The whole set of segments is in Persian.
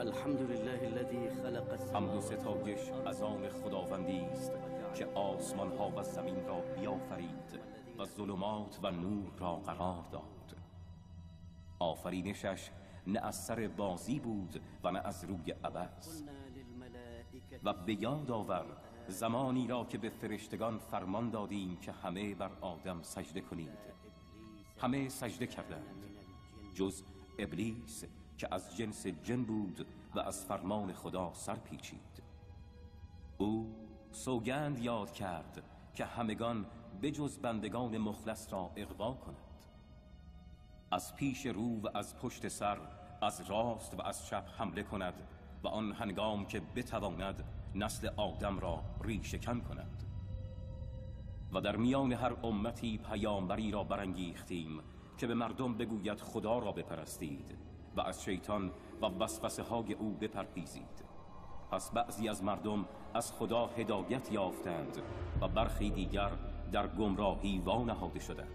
الحمد لله الذي خلق حمد و ستایش از آن خداوندی است که آسمان ها و زمین را بیافرید و ظلمات و نور را قرار داد. آفرینشش نه از سر بازی بود و نه از روی عبث. و به یاد آور زمانی را که به فرشتگان فرمان دادیم که همه بر آدم سجده کنید. همه سجده کردند جز ابلیس که از جنس جن بود و از فرمان خدا سر پیچید. او سوگند یاد کرد که همگان بجز بندگان مخلص را اغوا کند. از پیش رو و از پشت سر، از راست و از چپ حمله کند و آن هنگام که بتواند نسل آدم را ریشه‌کن کند. و در میان هر امتی پیامبری را برانگیختیم که به مردم بگوید خدا را بپرستید و از شیطان و وسوسه های او بپرهیزید. پس بعضی از مردم از خدا هدایت یافتند و برخی دیگر در گمراهی وانهاده شدند.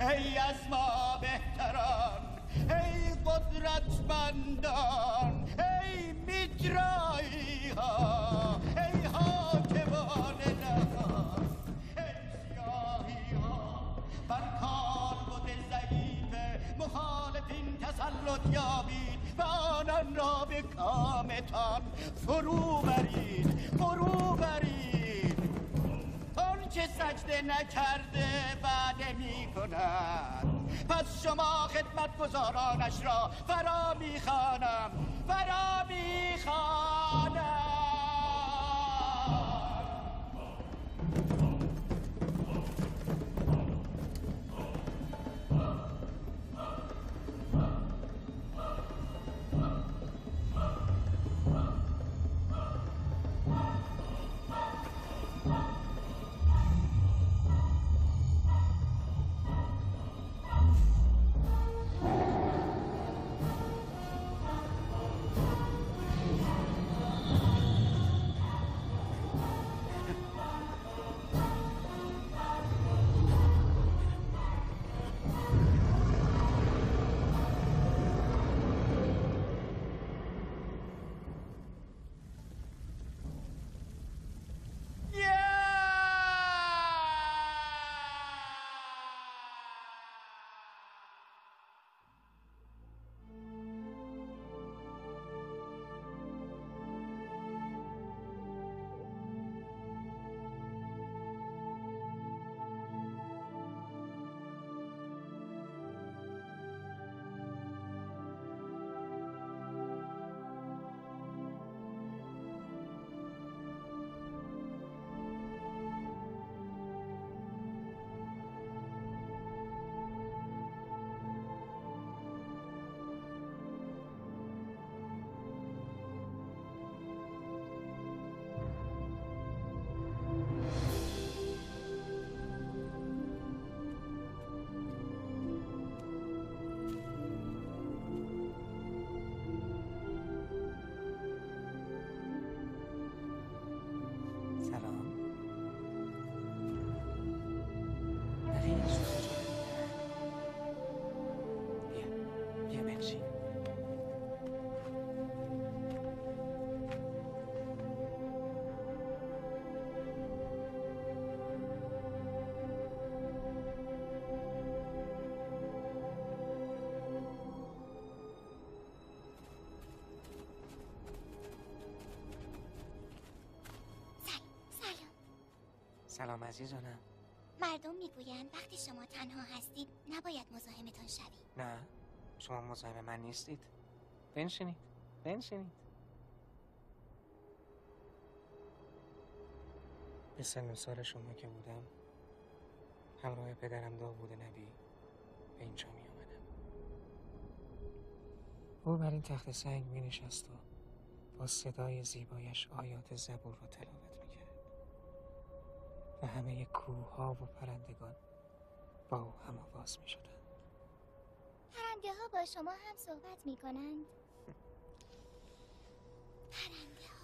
ای از ما بهتران، ای قدرتمندان، ای میترایی ها، ای حاکمان نهان، ای سیاهی ها، بر کار بود ضعیف مخالفین تسلط یابید و آنان را به کامتان فرو برید. که سجده نکرده وعده می کند، پس شما خدمتگزارانش را فرا می خوانم. سلام عزیزانم. مردم میگویند وقتی شما تنها هستید نباید مزاحمتان شوید. نه، شما مزاحم من نیستید. بنشینید. به سن و سال شما که بودم همراه پدرم داوود نبی به اینجا می آمدم. او بر این تخت سنگ می نشست و با صدای زیبایش آیات زبور را تلاوت می کرد و همه کوه‌ها و پرندگان با او هم آواز می شدند. پرنده ها با شما هم صحبت می کنند؟ پرنده ها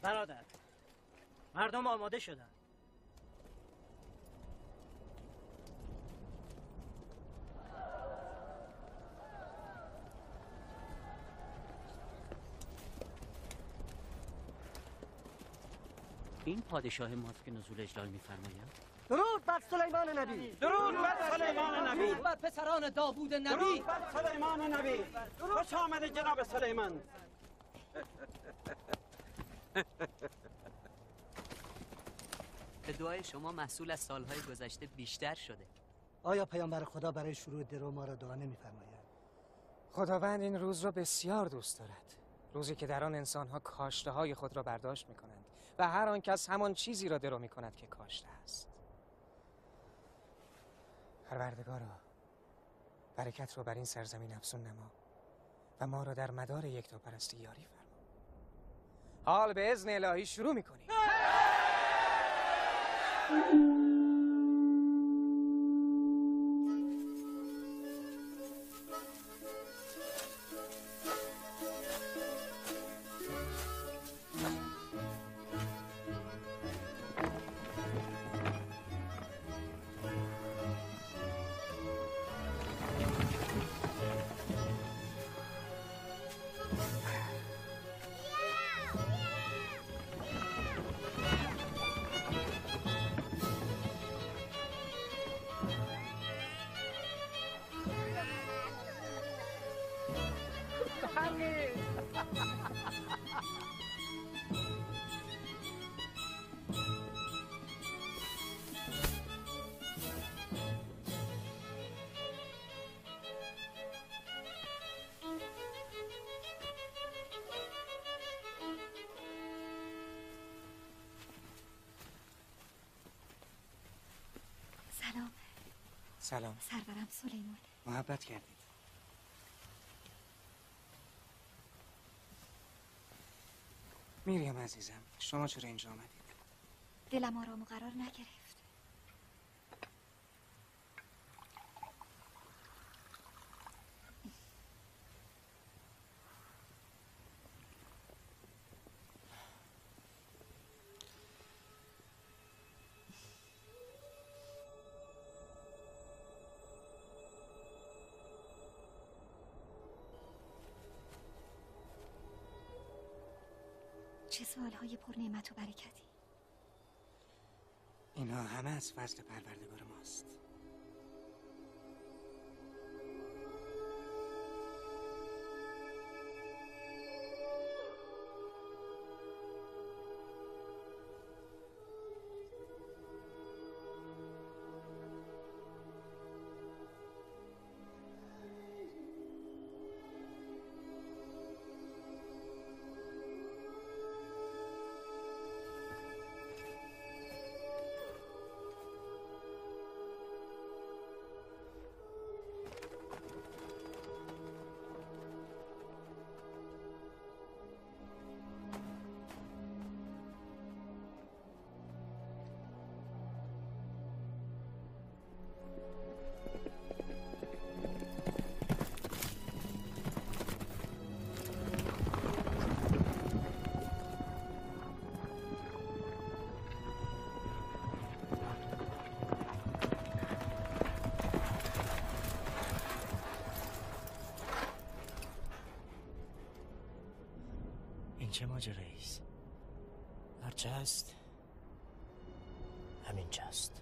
برادر، مردم آماده شدن. این پادشاه ماست که نزول اجلال می‌فرماید. درود بر سلیمان نبی. درود بر سلیمان نبی. درود بر پسران داوود نبی. درود بر سلیمان نبی. خوش آمده جناب سلیمان. به دعای شما محصول از سالهای گذشته بیشتر شده. آیا پیامبر خدا برای شروع درو ما را دعا نمی‌فرماید؟ خداوند این روز را بسیار دوست دارد. روزی که در آن انسان‌ها کاشته‌های خود را برداشت می‌کنند و هر آن کس همان چیزی را درو می‌کند که کاشته است. پروردگارا، برکت را بر این سرزمین افزون نما و ما را در مدار یکتاپرستی یاری فرما. حال به اذن الهی شروع می‌کنیم. سلام. سرورم سلیمان. محبت کردید. میریم عزیزم، شما چرا اینجا آمدید؟ دلم آرام و قرار نگرفت. چه سوالهای پر نعمت و برکتی. اینها همه از فضل پروردگار ماست. چه ماجرایی است؟ هرچه هست همین چست.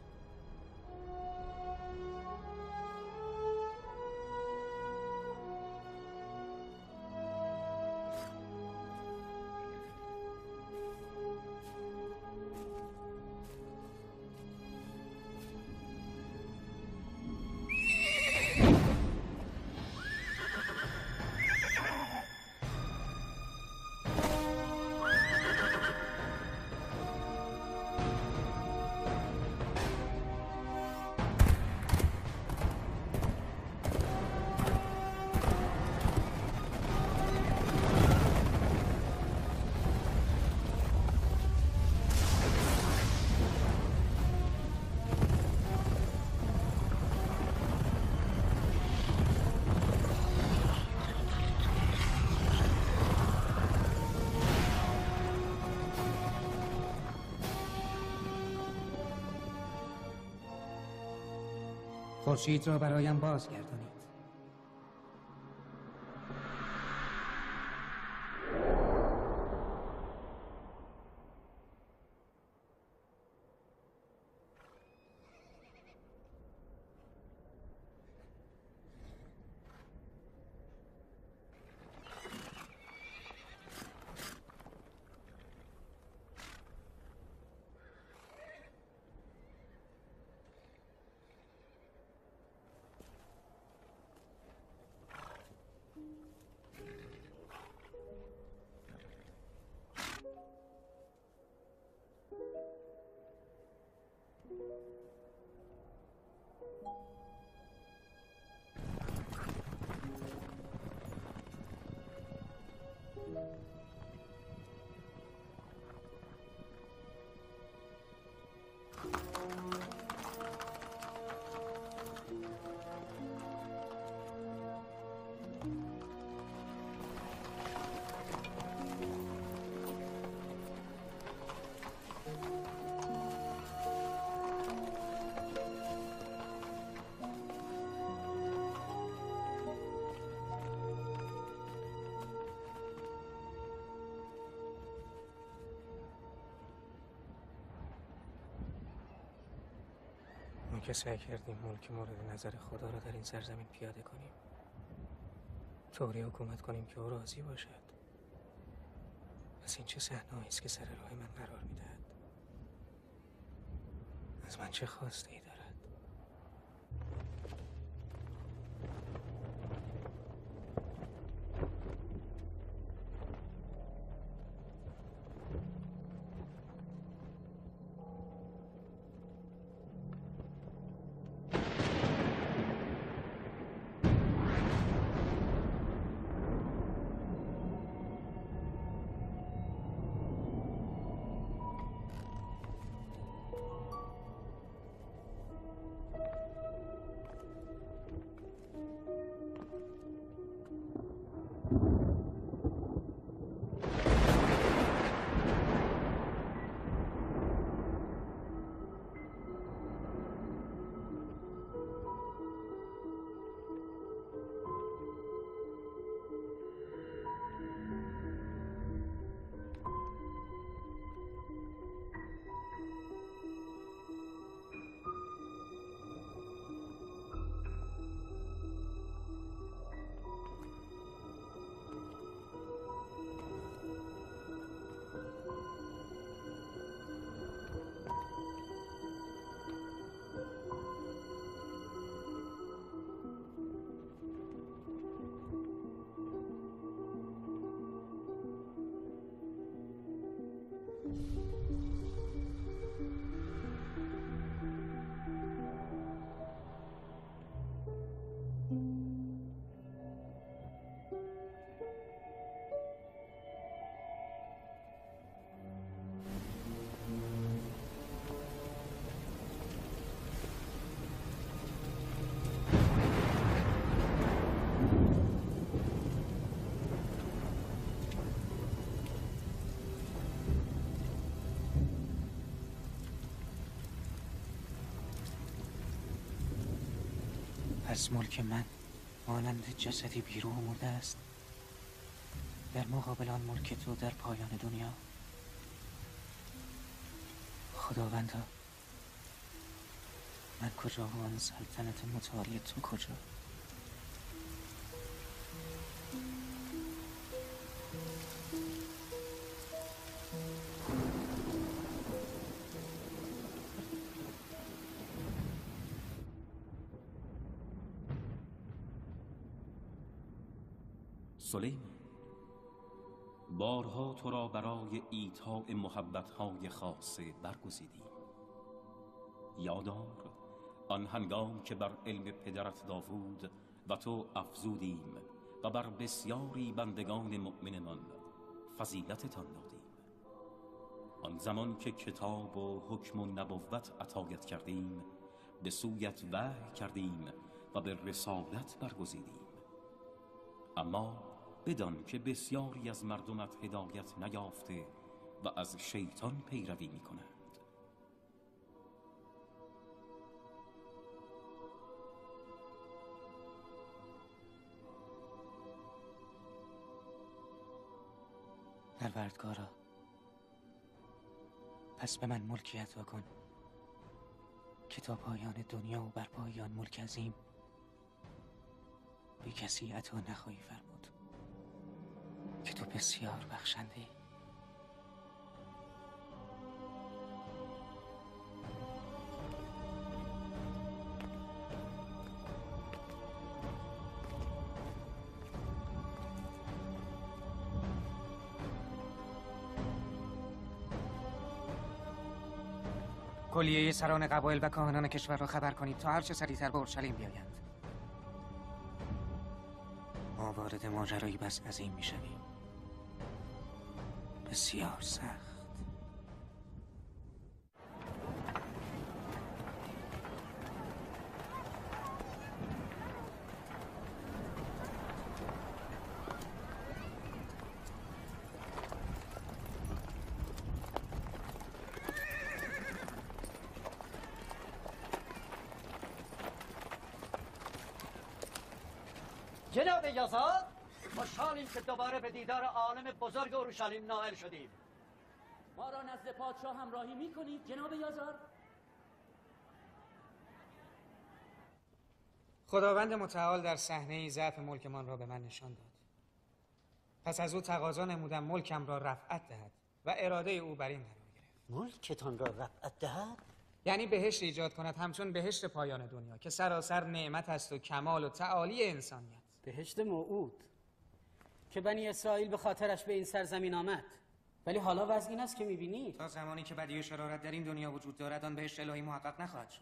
خورشید را برایم بازگردانید. ما که سعی کردیم ملک مورد نظر خدا را در این سرزمین پیاده کنیم، طوری حکومت کنیم که او راضی باشد. پس این چه صحنه‌ای است که سر راه من قرار می‌دهد؟ از من چه خواسته ای دارد؟ از ملک من مانند جسدی بیروح مرده است. در مقابل آن ملک تو در پایان دنیا. خداوندا، من کجا و آن سلطنت متعالی تو کجا؟ سلیمان، بارها تو را برای ایتاء محبت‌های خاصه برگزیدیم. یادار آن هنگام که بر علم پدرت داوود و تو افزودیم و بر بسیاری بندگان مؤمنمان فضیلتتان دادیم. آن زمان که کتاب و حکم و نبوت عطایت کردیم، به سویت وحی کردیم و به رسالت برگزیدیم. اما بدان که بسیاری از مردمت هدایت نیافته و از شیطان پیروی می کنند. پروردگارا، پس به من ملکی عطا کن که تا پایان دنیا و بر پایان ملک عظیم به کسی عطا نخواهی فرمود که تو بسیار بخشنده ای. کلیه سران قبایل و کاهنان کشور را خبر کنید تا هر چه سریعتر به اورشلیم بیایند. ما وارد ماجرایی بس عظیم میشویم، بسیار سخت. جناب یزاد، خوشحالیم که دوباره به دیدار عالم بزرگ اورشلیم نائل شدیم. ما را نزد پادشاه همراهی می‌کنید جناب یزار؟ خداوند متعال در صحنه‌ای ضعف ملکمان را به من نشان داد. پس از او تقاضا نمودم ملکم را رفعت دهد و اراده او بر این قرار گرفت. ملکتان را رفعت دهد؟ یعنی بهشت ایجاد کند همچون بهشت پایان دنیا که سراسر نعمت است و کمال و تعالی انسانیت. بهشت موعود که بنی اسرائیل به خاطرش به این سرزمین آمد، ولی حالا وضع این است که می‌بینید تا زمانی که بدی و شرارت در این دنیا وجود دارد آن بهشت الهی محقق نخواهد شد.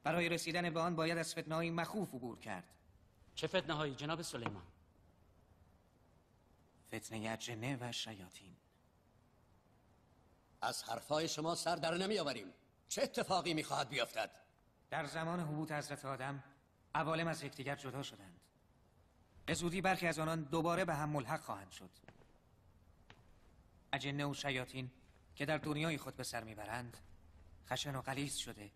برای رسیدن به آن باید از فتنه‌های مخوف عبور کرد. چه فتنه‌هایی جناب سلیمان؟ فتنه جنه و شیاطین. از حرفای شما سر در نمی‌آوریم. چه اتفاقی می‌خواهد بیفتد؟ در زمان هبوط حضرت آدم عوالم از یکدیگر جدا شدند. به زودی برخی از آنان دوباره به هم ملحق خواهند شد. اجنه و شیاطین که در دنیای خود به سر میبرند خشن و غلیظ شده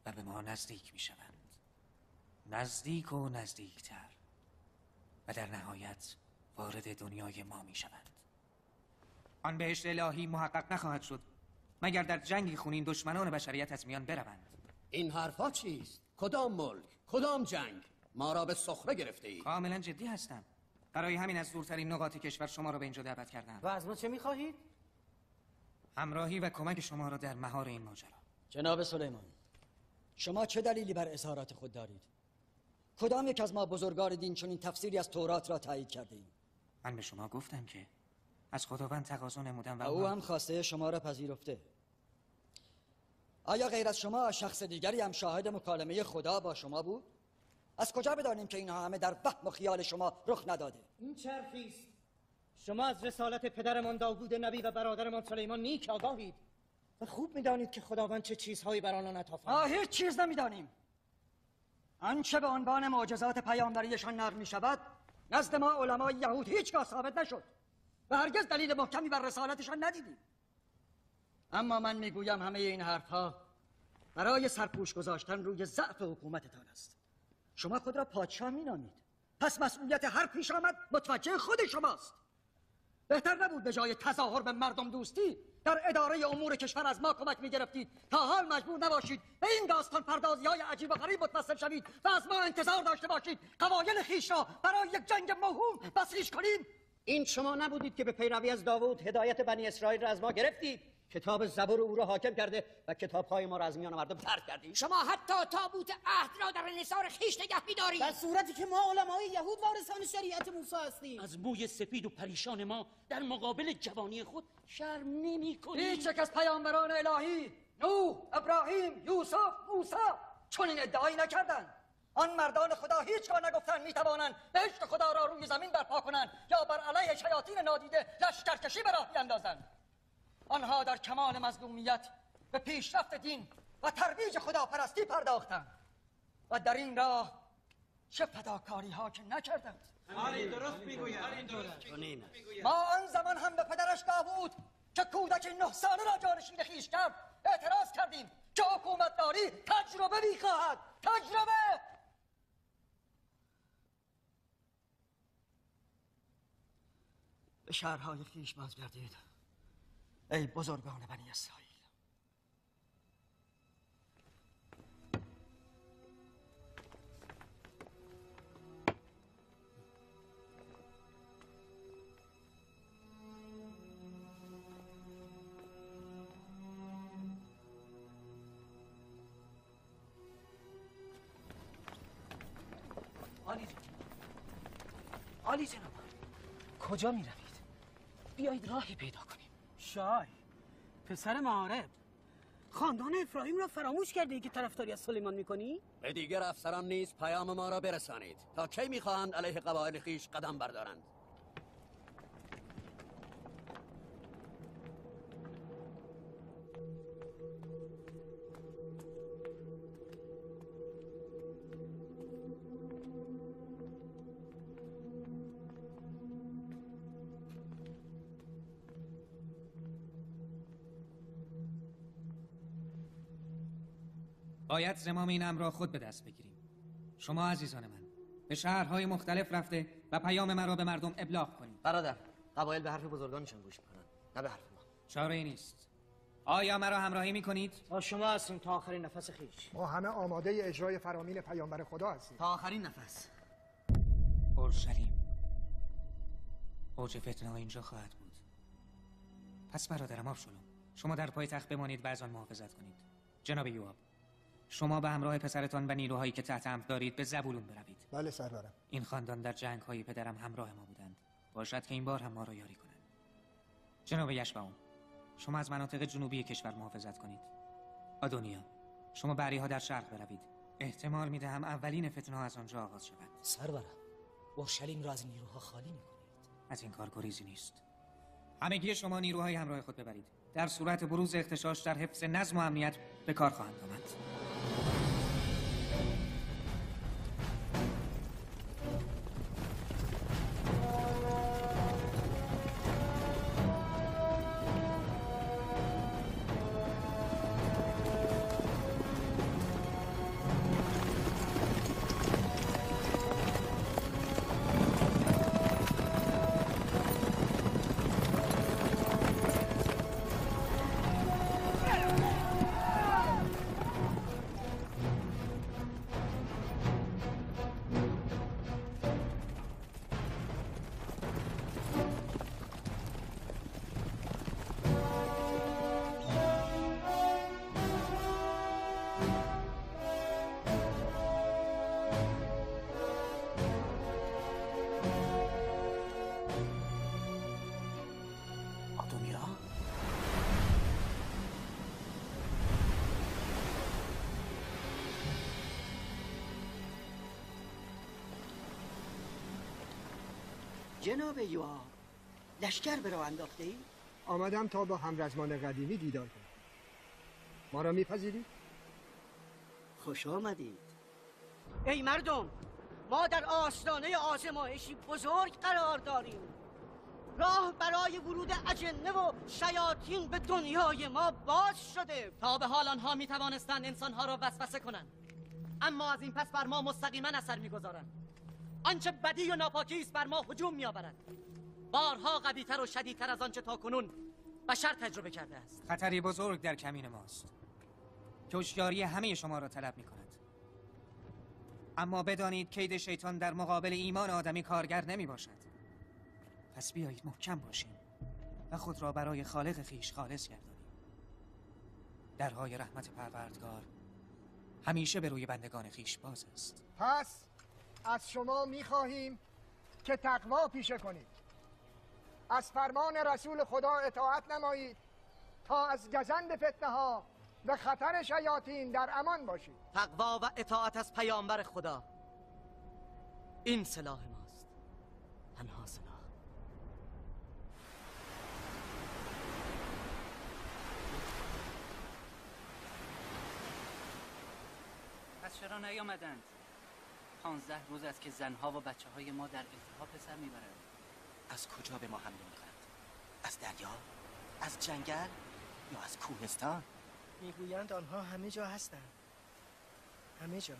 و به ما نزدیک میشوند، نزدیک و نزدیکتر، و در نهایت وارد دنیای ما میشوند. آن بهشت الهی محقق نخواهد شد مگر در جنگی خونین دشمنان بشریت از میان بروند. این حرفا چیست؟ کدام ملک؟ کدام جنگ؟ ما را به سخره گرفته ای؟ کاملا جدی هستم. برای همین از دورترین نقاط کشور شما را به اینجا دعوت کردم. و از ما چه می‌خواهید؟ همراهی و کمک شما را در مهار این ماجرا. جناب سلیمان، شما چه دلیلی بر اظهارات خود دارید؟ کدام یک از ما بزرگان دین چنین تفسیری از تورات را تایید کرده ایم؟ من به شما گفتم که از خداوند تقاضا نمودم و او هم خواسته شما را پذیرفته. آیا غیر از شما شخص دیگری هم شاهد مکالمه خدا با شما بود؟ از کجا بدانیم که اینها همه در وهم و خیال شما رخ نداده؟ این چرخی است. شما از رسالت پدرمان داوود نبی و برادرمان سلیمان نیک آگاهید و خوب می‌دانید که خداوند چه چیزهایی بر آنان عطا فرمود. هیچ چیز نمی‌دانیم. آنچه به عنوان معجزات پیامبریشان نقل می‌شود نزد ما علمای یهود هیچگاه ثابت نشد و هرگز دلیل محکمی بر رسالتشان ندیدیم. اما من میگویم همه این حرفها برای سرپوش گذاشتن روی ضعف حکومتتان است. شما خود را پادشاه مینامید پس مسئولیت هر پیش آمد متوجه خود شماست. بهتر نبود به جای تظاهر به مردم دوستی در اداره امور کشور از ما کمک می‌گرفتید تا حال مجبور نباشید به این داستان پردازی‌های عجیب و غریب متوسل شوید و از ما انتظار داشته باشید قبایل خویش را برای یک جنگ موهوم بسیج کنیم. این شما نبودید که به پیروی از داوود هدایت بنی اسرائیل را از ما گرفتید؟ کتاب زبور او را حاکم کرده و کتاب‌های ما را از میان مردم ترک کردید. شما حتی تابوت عهد را در انحصار خویش نگه می‌دارید، در صورتی که ما علمای یهود وارثان شریعت موسی هستیم. از موی سپید و پریشان ما در مقابل جوانی خود شرم نمی‌کنید. هیچ یک از پیامبران الهی نوح، ابراهیم، یوسف، موسی چون این ادعایی نکردند. آن مردان خدا هیچگاه نگفتند میتوانند بهشت خدا را روی زمین برپا کنند یا بر علیه شیاطین نادیده لشکرکشی به راه بیندازند. آنها در کمال مظلومیت به پیشرفت دین و ترویج خداپرستی پرداختند و در این راه چه فداکاری ها که نکردند. درست میگوید. ما آن زمان هم به پدرش داوود که کودک 9 ساله را جانشین خویش کرد اعتراض کردیم که حکومتداری تجربه میخواهد. تجربه. به شهرهای خویش بازگردید ای بزرگان بنی اسرائیل. عالی جناب، کجا می روید؟ بیایید راهی پیدا کنیم. شای پسر معارب، خاندان افرایم را فراموش کردی که طرفداری از سلیمان میکنی؟ به دیگر افسران نیز پیام ما را برسانید تا کی میخواهند علیه قبایل خویش قدم بردارند. باید زمام این امر را خود به دست بگیریم. شما عزیزان من به شهرهای مختلف رفته و پیام مرا به مردم ابلاغ کنید. برادر، قبایل به حرف بزرگانشان گوش میکنند، نه به حرف ما. چاره نیست. آیا مرا همراهی میکنید؟ با شما هستیم تا آخرین نفس خویش. ما همه آماده اجرای فرامین پیامبر خدا هستیم تا آخرین نفس. اورشلیم اوج فتنه ها اینجا خواهد بود. پس برادرم آبشالوم، شما در پایتخت بمانید و از آن محافظت کنید. جناب یوآب، شما به همراه پسرتان و نیروهایی که تحت امر دارید به زبولون بروید. بله سرورم. این خاندان در جنگ‌های پدرم همراه ما بودند. باشد که این بار هم ما را یاری کنند. جناب یشبعون، شما از مناطق جنوبی کشور محافظت کنید. آدونیا، شما بری‌ها در شرق بروید. احتمال می‌دهم اولین فتنه‌ها از آنجا آغاز شود. سرورم، اورشلیم را از نیروها خالی می‌کنید. از این کار گریزی نیست. همگی شما نیروهای همراه خود ببرید. در صورت بروز اغتشاش در حفظ نظم و امنیت به کار خواهند آمد. جناب یوآب، لشکر به راه انداخته ای؟ آمدم تا با همرزمان قدیمی دیدار کنم. ما را میپذیرید؟ خوش آمدید. ای مردم، ما در آستانه آزمایشی بزرگ قرار داریم. راه برای ورود اجنه و شیاطین به دنیای ما باز شده. تا به حال آنها می توانستند انسانها را وسوسه کنند، اما از این پس بر ما مستقیما اثر می‌گذارند. آنچه بدی و ناپاکی است بر ما هجوم می‌آورد. بارها قوی‌تر و شدیدتر از آنچه تاکنون بشر تجربه کرده است. خطری بزرگ در کمین ماست که هوشیاری همه شما را طلب می‌کند. اما بدانید کید شیطان در مقابل ایمان آدمی کارگر نمی‌باشد. پس بیایید محکم باشیم و خود را برای خالق خویش خالص گردانیم. درهای رحمت پروردگار همیشه به روی بندگان خویش باز است. پس از شما می‌خواهیم که تقوا پیشه کنید، از فرمان رسول خدا اطاعت نمایید تا از گزند فتنه ها و خطر شیاطین در امان باشید. تقوا و اطاعت از پیامبر خدا، این سلاح ماست، تنها سلاح. پس چرا نیامدند؟ 15 روز است که زنها و بچه های ما در التهاب پسر میبرند. از کجا به ما حمله میکنند؟ از دریا؟ از جنگل؟ یا از کوهستان؟ میگویند آنها همه جا هستند، همه جا.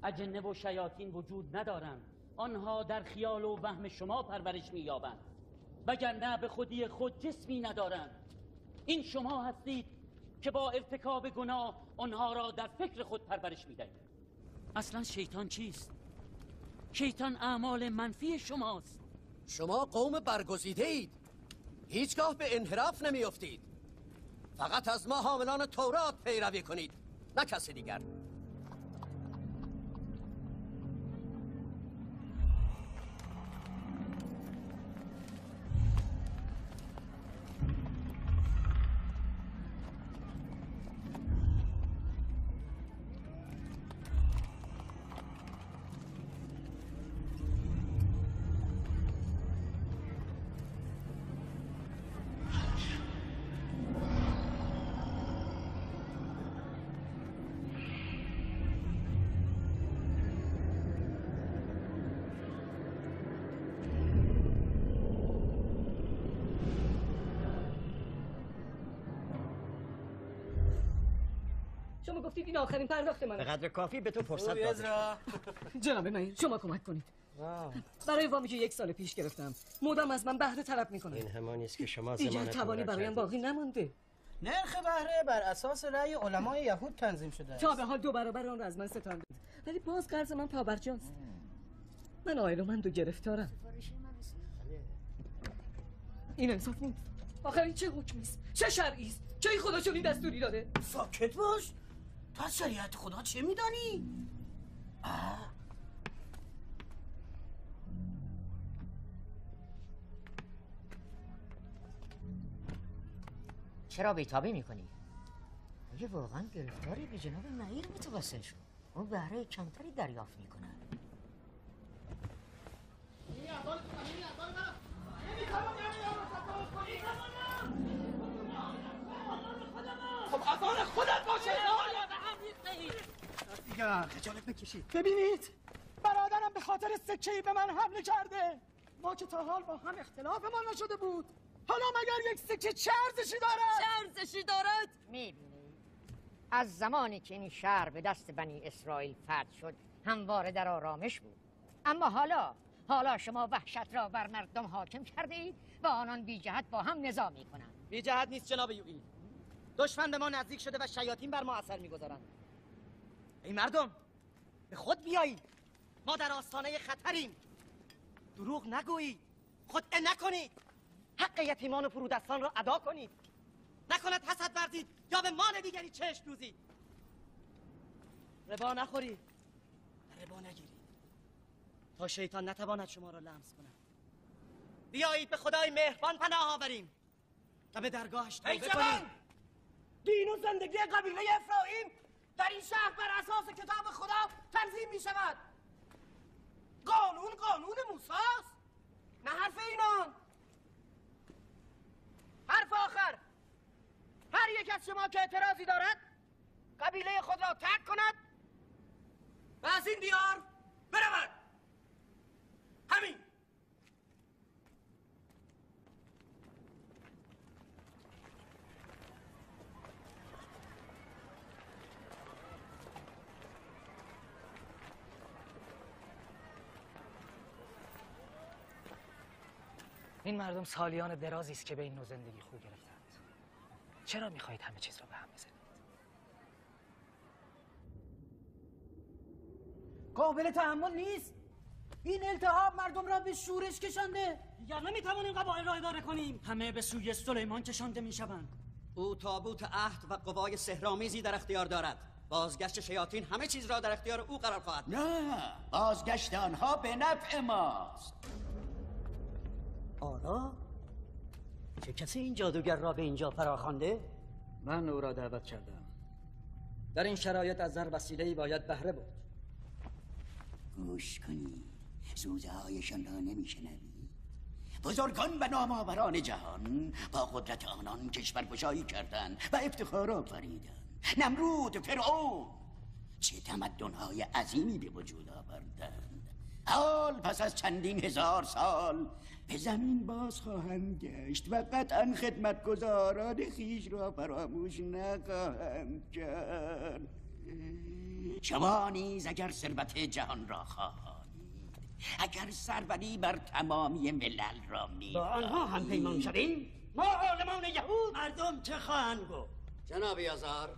اجنه و شیاطین وجود ندارند، آنها در خیال و وهم شما پرورش می‌یابند، وگرنه به خودی خود جسمی ندارند. این شما هستید که با ارتکاب گناه آنها را در فکر خود پرورش می‌دهید. اصلا شیطان چیست؟ شیطان اعمال منفی شماست. شما قوم برگزیده اید، هیچگاه به انحراف نمیافتید. فقط از ما حاملان تورات پیروی کنید، نه کسی دیگر. شما گفتید این آخرین پرداخت منه. به قدر کافی به تو فرصت دادم. جناب من شما کمک کنید. برای وامی که 1 سال پیش گرفتم مدام از من بهره طلب میکنه. این همانی است که شما دیگر ضمانت توانی برایم باقی نمانده. نرخ بهره بر اساس رأی علمای یهود تنظیم شده است. تا به حال 2 برابر آن را از من ستاندید، ولی باز قرض من پابرجاست. من عائله‌مند و گرفتارم. این انصاف نیست. آخر این چه حکمی است؟ چه شرعی است؟ چه خدا چنین دستوری داده؟ ساکت باش. تو از شریعت خدا چه میدانی؟ چرا بیتابی میکنی؟ اگه واقعا گرفتاری به جناب معیر متوسل شد، اون بهره کمتری دریافت میکنه. خب اذان خودت باشه. دیگر خجالت بکشید. ببینید برادرم به خاطر سکه‌ای به من حمله کرده. ما که تا حال با هم اختلافمان نشده بود، حالا مگر یک سکه چه ارزشی دارد؟ چه ارزشی دارد؟ میبینید از زمانی که این شهر به دست بنی اسرائیل فتح شد همواره در آرامش بود، اما حالا شما وحشت را بر مردم حاکم کرده اید و آنان بی جهت با هم نزاع میکنند. بی جهت نیست جناب یوئیل، دشمن به ما نزدیک شده و شیاطین بر ما اثر میگذارند. ای مردم به خود بیایید، ما در آستانه خطریم. دروغ نگویید، خدعه نکنید، حق یتیمان و فرودستان را ادا کنید. نکند حسد ورزید یا به مال دیگری چشم دوزید. ربا نخورید، ربا نگیرید تا شیطان نتواند شما را لمس کند. بیایید به خدای مهربان پناه آوریم و به درگاهش توبه کنیم. دین و زندگی قبیله افرایم در این شهر بر اساس کتاب خدا تنظیم می شود. قانون موسی است، نه حرف اینان. حرف آخر، هر یک از شما که اعتراضی دارد قبیله خود را ترک کند و از این دیار برود. همین. این مردم سالیان درازی است که به این نوع زندگی خو گرفتند. چرا میخواهید همه چیز را به هم بزنید؟ قابل تحمل نیست. این التهاب مردم را به شورش کشانده. دیگر نمیتوانیم قبایل را اداره کنیم. همه به سوی سلیمان کشانده میشوند. او تابوت عهد و قوای سحرآمیزی در اختیار دارد. بازگشت شیاطین همه چیز را در اختیار او قرار خواهد. نه، بازگشت آنها به نفع ماست. آرا؟ چه کسی این جادوگر را به اینجا فراخوانده؟ من او را دعوت کردم. در این شرایط از هر وسیله‌ای باید بهره بود. گوش کنید، سوزه هایشان را نمیشنوید؟ بزرگان و نامآوران جهان با قدرت آنان کشورگشایی کردند و افتخار آفریدند. نمرود، فرعون، چه تمدن‌های عظیمی به وجود آوردند. حال پس از چندین هزار سال به زمین باز خواهند گشت و قطعا خدمتگزاران خویش را فراموش نخواهند کرد. شما نیز اگر ثروت جهان را خواهید، اگر سروری بر تمامی ملل را می‌خواهید، با آنها هم پیمان شویم؟ ما عالمان یهود مردم چه خواهند گفت؟ جناب یزار،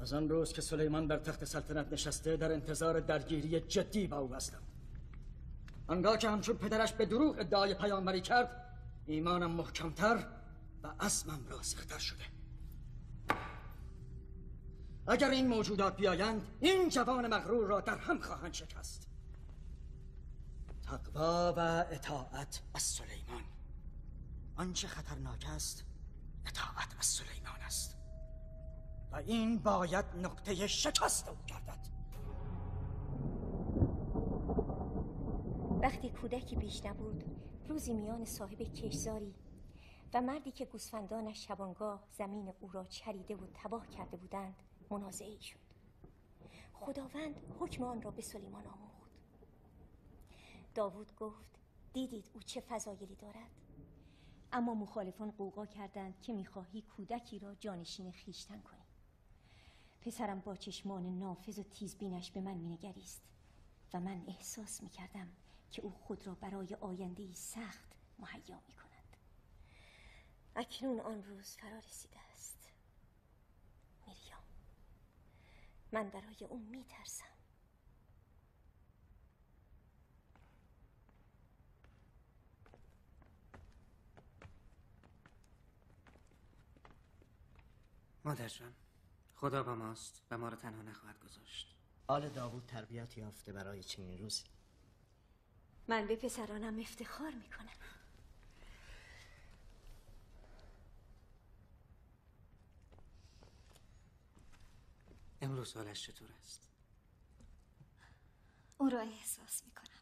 از آن روز که سلیمان بر تخت سلطنت نشسته در انتظار درگیری جدی با او هستم. آنگاه که همچون پدرش به دروغ ادعای پیامبری کرد، ایمانم محکمتر و عزمم راسختر شده. اگر این موجودات بیایند، این جوان مغرور را در هم خواهند شکست. تقوا و اطاعت از سلیمان. آنچه خطرناک است اطاعت از سلیمان است و این باید نقطه شکست او گردد. وقتی کودکی بیش نبود، روزی میان صاحب کشتزاری و مردی که گوسفندانش شبانگاه زمین او را چریده و تباه کرده بودند منازعه‌ای شد. خداوند حکم آن را به سلیمان آموخت. داوود گفت دیدید او چه فضایلی دارد؟ اما مخالفان غوغا کردند که می‌خواهی کودکی را جانشین خویشتن کنی. پسرم با چشمان نافذ و تیزبینش به من می‌نگریست و من احساس می‌کردم که او خود را برای آینده‌ای سخت مهیا می‌کند. اکنون آن روز فرا رسیده است. میریام، من برای او می‌ترسم. مادر جان، خدا با ماست و ما را تنها نخواهد گذاشت. آل داوود تربیت یافته برای چنین روزی. من به پسرانم افتخار میکنم. امروز حالش چطور است؟ او را احساس میکنم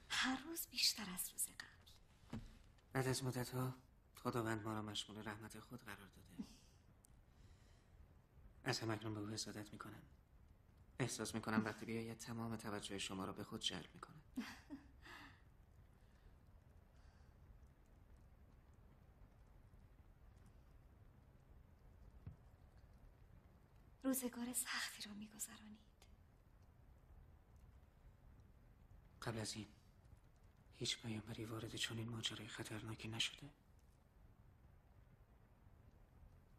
هر روز بیشتر از روز قبل. بعد از مدت‌ها خداوند ما را مشمول رحمت خود قرار داده. از هم اکنون به او حسادت میکنم. احساس میکنم وقتی بیاید تمام توجه شما را به خود جلب میکنه. روزگار سختی را میگذرانید. قبل از این هیچ پیامبری وارد چنین ماجرای خطرناکی نشده.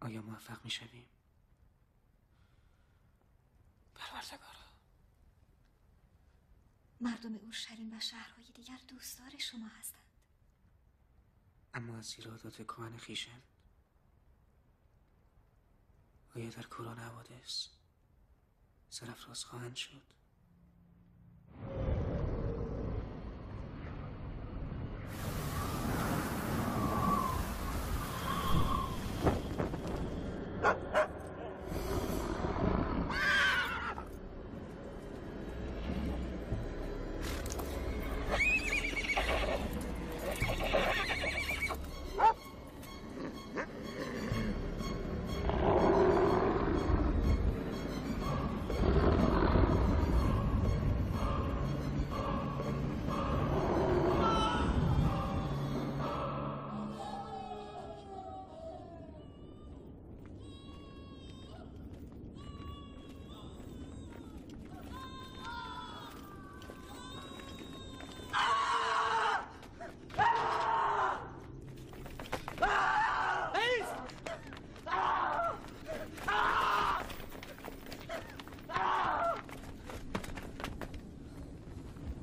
آیا موفق میشویم؟ پروردگارا، مردم اورشلیم و شهرهای دیگر دوستدار شما هستند، اما از ایرادات کهن خویشند. آیا در کوران حوادث سرافراز خواهند شد؟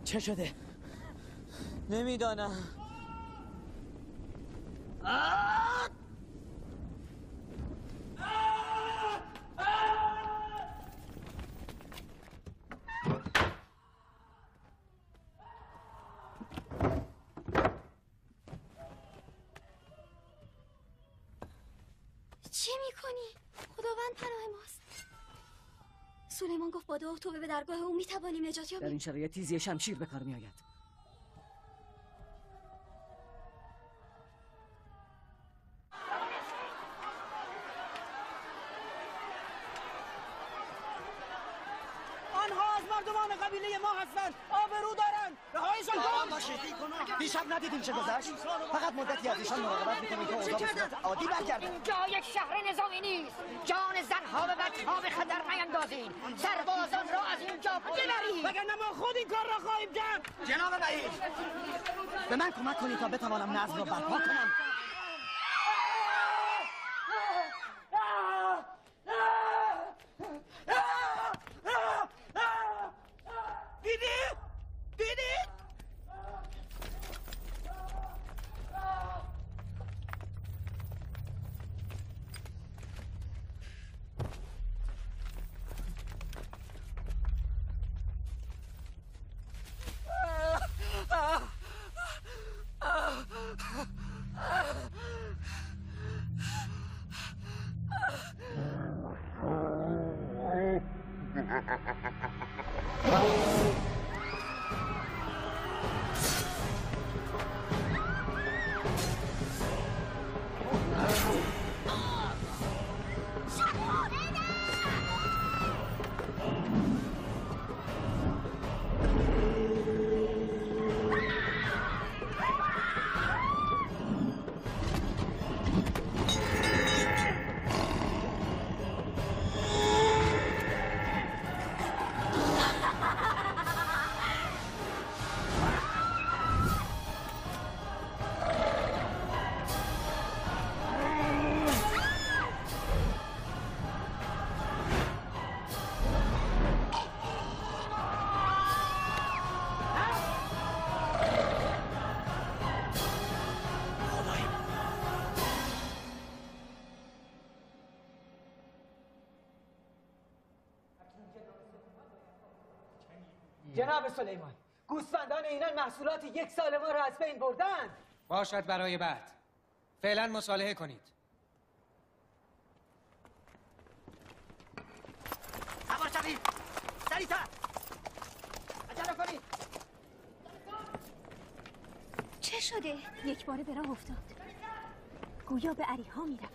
چه شده؟ نمیدانم. چه میکنی؟ خداوند پناه ماست. سلیمان گفت با دعا و توبه به درگاه او میتوانیم نجات یابیم. در این شرایط تیزی شمشیر به کار میآید. آنها از مردمان قبیله ما هستند. آبرو دارند. رهایشان کن. آرام باشید. دیشب ندیدیم چه گذشت؟ فقط مدتی از ایشان مراقبت می‌کنیم که اوضاع به صورت عادی برگردد. اینجا یک شهر نظامی نیست. جان زنها و بچه‌ها به خطر نیندازین. سربازان را از اینجا ببرید. وگرنه ما خود این کار را خواهیم کرد. جناب رئیس، به من کمک کنید تا بتوانم نظم را برپا کنم. دیدید؟ جناب سلیمان، گوسفندان اینان محصولات 1 سال ما را از بین بردند. باشد برای بعد. فعلا مصالحه کنید. سوار شوید. سریعتر. عجله کنید. چه شده؟ یک باره به راه افتاد. گویا به اریحا میرود.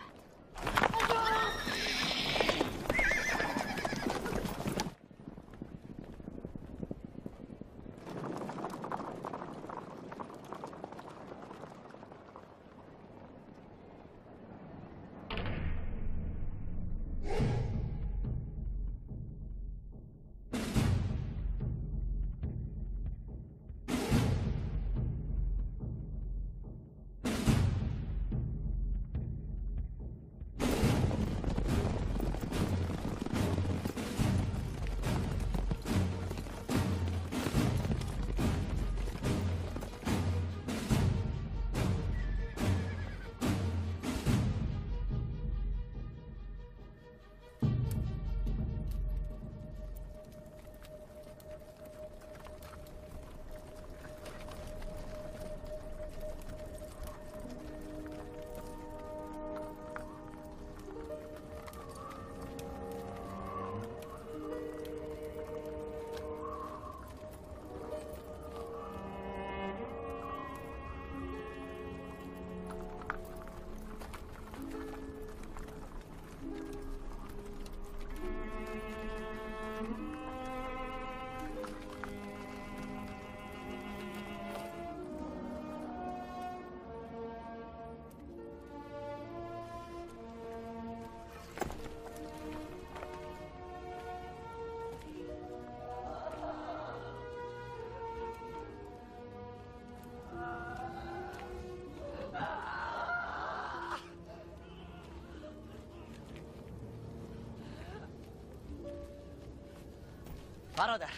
برادر،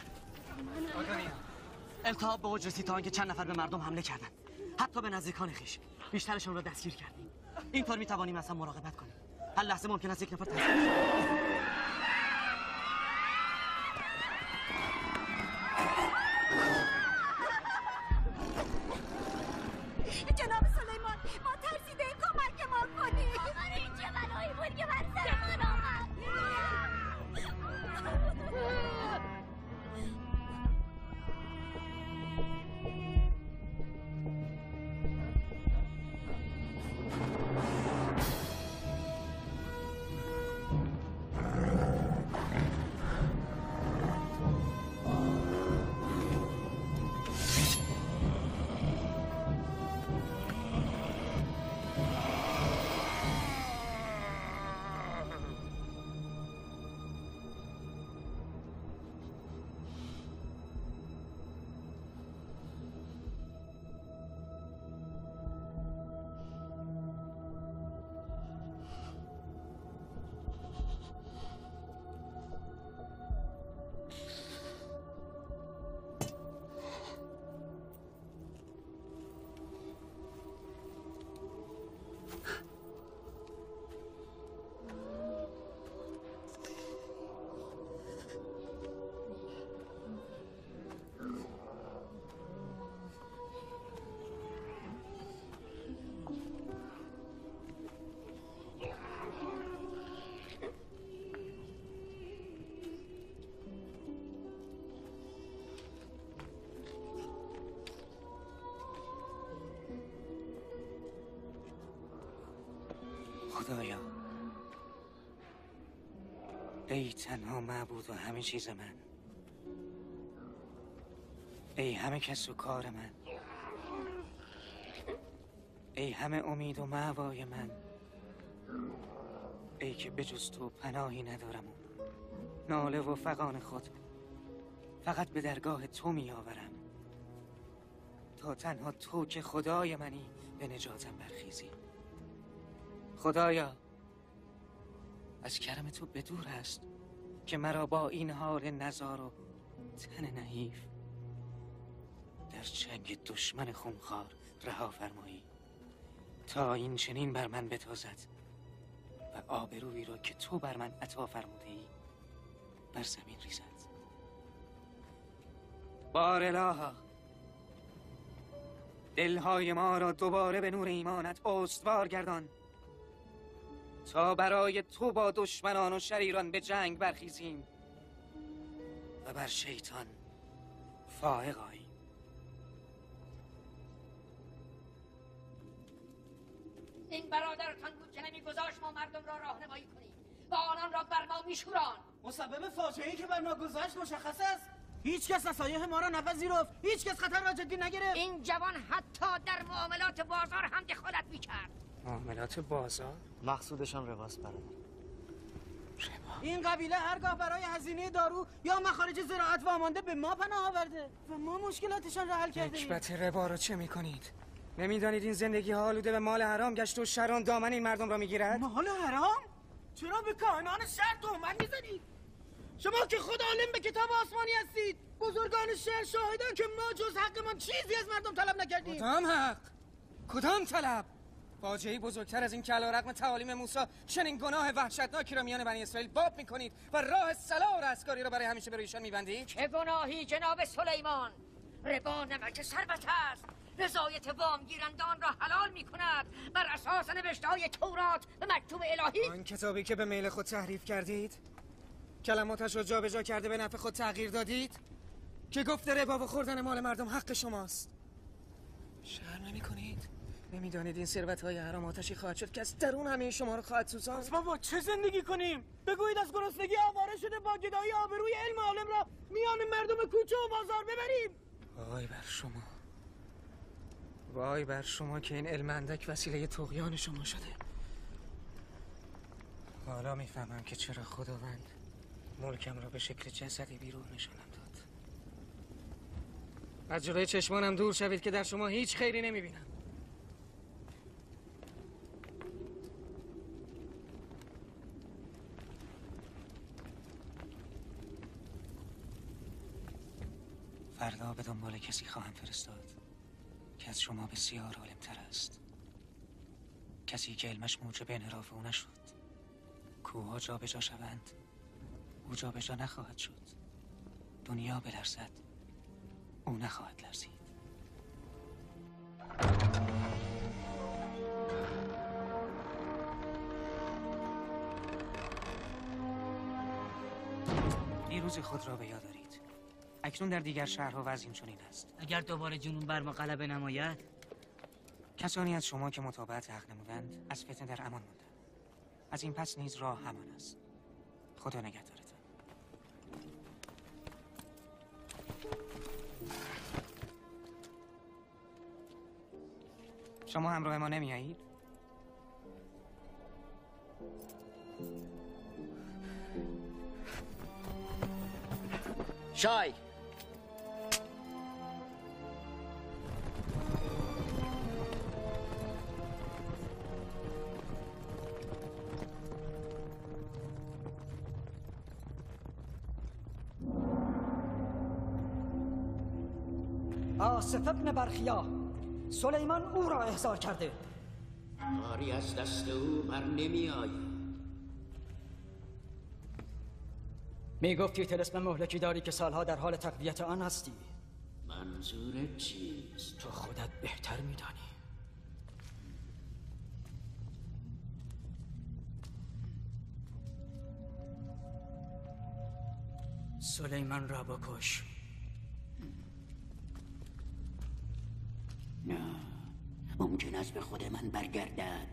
التهاب به حجر سیتان که چند نفر به مردم حمله کردن، حتی به نزدیکان خویش. بیشترشون را دستگیر کردیم. اینطور میتوانیم اصلا مراقبت کنیم. هر لحظه ممکن است یک نفر جناب سلیمان، ما ترسیده این کمک ما کنید. این چه بلایی بود که بر سرمان آمد؟ خدایا، ای تنها معبود و همه چیز من، ای همه کس و کار من، ای همه امید و مأوای من، ای که بجز تو پناهی ندارم و ناله و فغان خود فقط به درگاه تو می آورم تا تنها تو که خدای منی به نجاتم برخیزی. خدایا، از کرم تو به دور است که مرا با این حال نزار و تن نحیف در جنگ دشمن خونخوار رها فرمایی تا این چنین بر من بتازد و آبرویی را که تو بر من عطا فرموده ای بر زمین ریزد. بار الها، دلهای ما را دوباره به نور ایمانت استوار گردان تا برای تو با دشمنان و شریران به جنگ برخیزیم و بر شیطان فائق آییم. این برادرتان بود که نمیگذاشت ما مردم را راهنمایی کنیم و آنان را بر ما میشوران. مسبب فاجعه‌ای که بر ما گذشت مشخص است. هیچ کس نصایح ما را نپذیرفت، هیچ کس خطر را جدی نگرفت. این جوان حتی در معاملات بازار هم دخالت میکرد. معاملات بازار؟ مقصودشان رباست برادر. این قبیله هرگاه برای هزینه دارو یا مخارج زراعت وامانده به ما پناه آورده و ما مشکلاتشان را حل کردیم. نکبت ربا رو چه میکنید؟ نمیدانید این زندگی آلوده به مال حرام گشت و شران دامن این مردم را میگیرد؟ مال حرام؟ چرا به کاهنان شهر تهمت میزنید؟ شما که خود عالم به کتاب آسمانی هستید، بزرگان شهر شاهدان که ما جز حقمان چیزی از مردم طلب نکردیم. کدام حق؟ کدام طلب؟ فاجعه‌ای بزرگتر از این که علیرغم تعالیم موسی چنین گناه وحشتناکی را میان بنی اسرائیل باب میکنید و راه صلاح و رستگاری را برای همیشه به رویشان میبندید؟ چه گناهی جناب سلیمان؟ ربا نمک ثروت است. رضایت وام گیرندان را حلال میکند بر اساس نوشته‌های تورات و مکتوب الهی. آن کتابی که به میل خود تحریف کردید، کلماتش را جابجا کرده به نفع خود تغییر دادید، که گفته ربا و خوردن مال مردم حق شماست. شرم نمی‌کنید؟ نمیدانید این ثروت‌های حرام آتشی خواهد شد که از درون همه شما رو خواهد سوزاند؟ پس ما با چه زندگی کنیم؟ بگویید از گرسنگی آواره شده با گدایی آبروی علم عالم را میان مردم کوچه و بازار ببریم. وای بر شما، وای بر شما که این علم اندک وسیله طغیان شما شده. حالا میفهمم که چرا خداوند ملکم را به شکل جسدی بیرون نشانم داد. از جلوی چشمانم دور شوید که در شما هیچ خیری نمیبینم. فردا به دنبال کسی خواهم فرستاد که از شما بسیار عالم‌تر است. کسی که علمش موجب انحراف او نشد. کوه‌ها جا به جا شوند، او جا به جا نخواهد شد. دنیا بلرزد، او نخواهد لرزید. دیروز خود را به یاد دارید. اکنون در دیگر شهرها وضع این چنین است. اگر دوباره جنون بر ما غلبه نماید، کسانی از شما که مطابقت حق نمودند از فتنه در امان ماندند. از این پس نیز راه همان است. خدا نگهدارتان. شما همراه ما نمیایید؟ شای آصف ابن برخیا سلیمان او را احضار کرده. کاری از دست او بر نمی آید. می گفتی طلسم مهلکی داری که سالها در حال تقویت آن هستی. منظورت چیست؟ تو خودت بهتر میدانی. سلیمان را بکش. نه، ممکن است به خود من برگردد.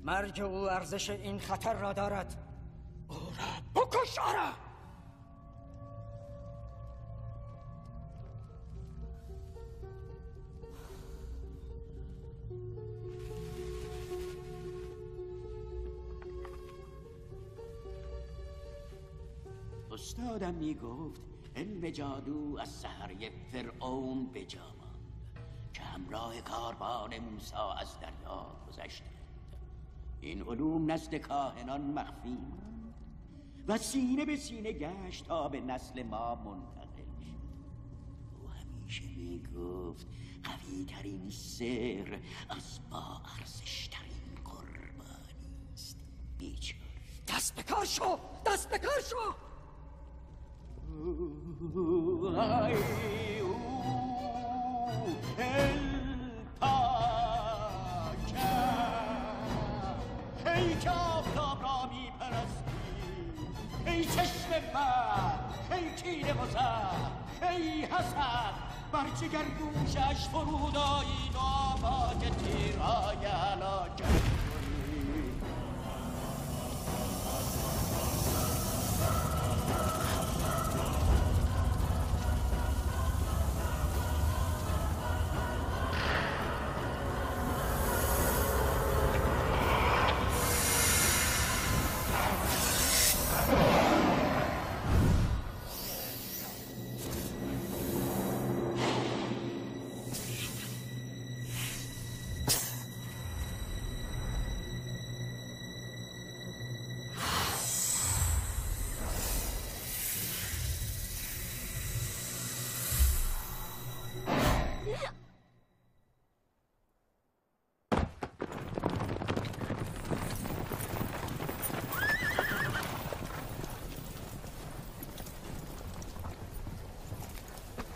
مرگ او ارزش این خطر را دارد. او را بکش. آره. استادم می گفت علم جادو از سحری فرعون بجا ماند که همراه کاروان موسی از دریا گذشته. این علوم نزد کاهنان مخفی ماند و سینه به سینه گشت تا به نسل ما منتقل شد. او همیشه می گفت قوی ترین سر از با ارزش ترین قربانی است. بیچاره. دست به کار شو. دست به کار شو. ای که آفتاب را می پرستی، ای چشم بد، ای کینه و زد، ای حسد، بر جگر گوشش فرود آیین و آواز تیرهای هلاکت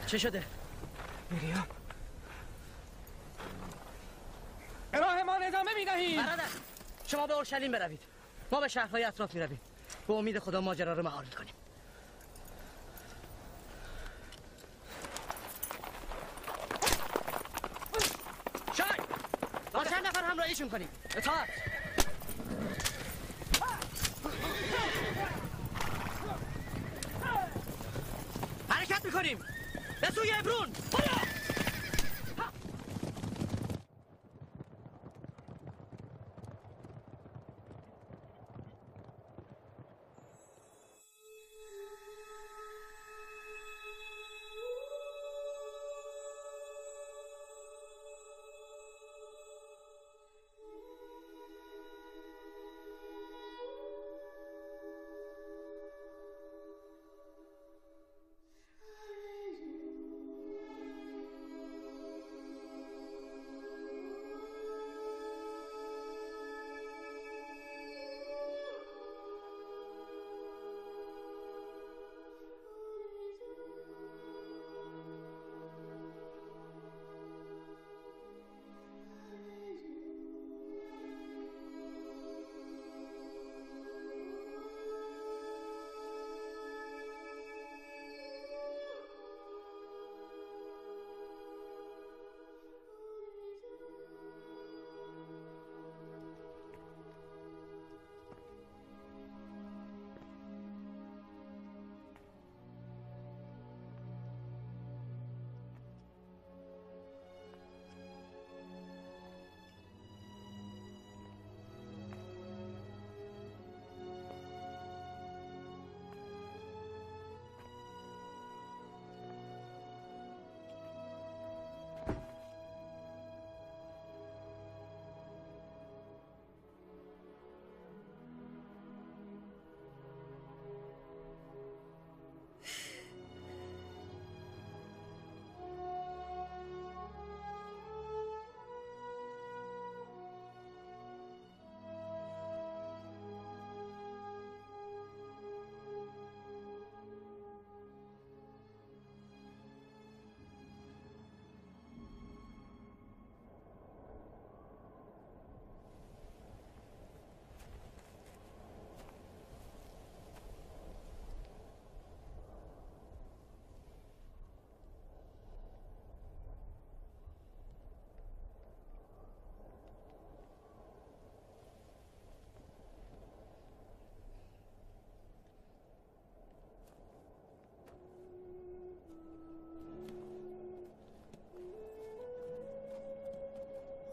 چه شده؟ میریام به راهمان ادامه میدهیم. برادر شما به اورشلیم بروید، ما به شهرهای اطراف میرویم. به امید خدا ماجرا رو مهار میکنیم. شای با چند نفر همراهیشون کنیم. اطاعت. حرکت میکنیم به سوی عبرون.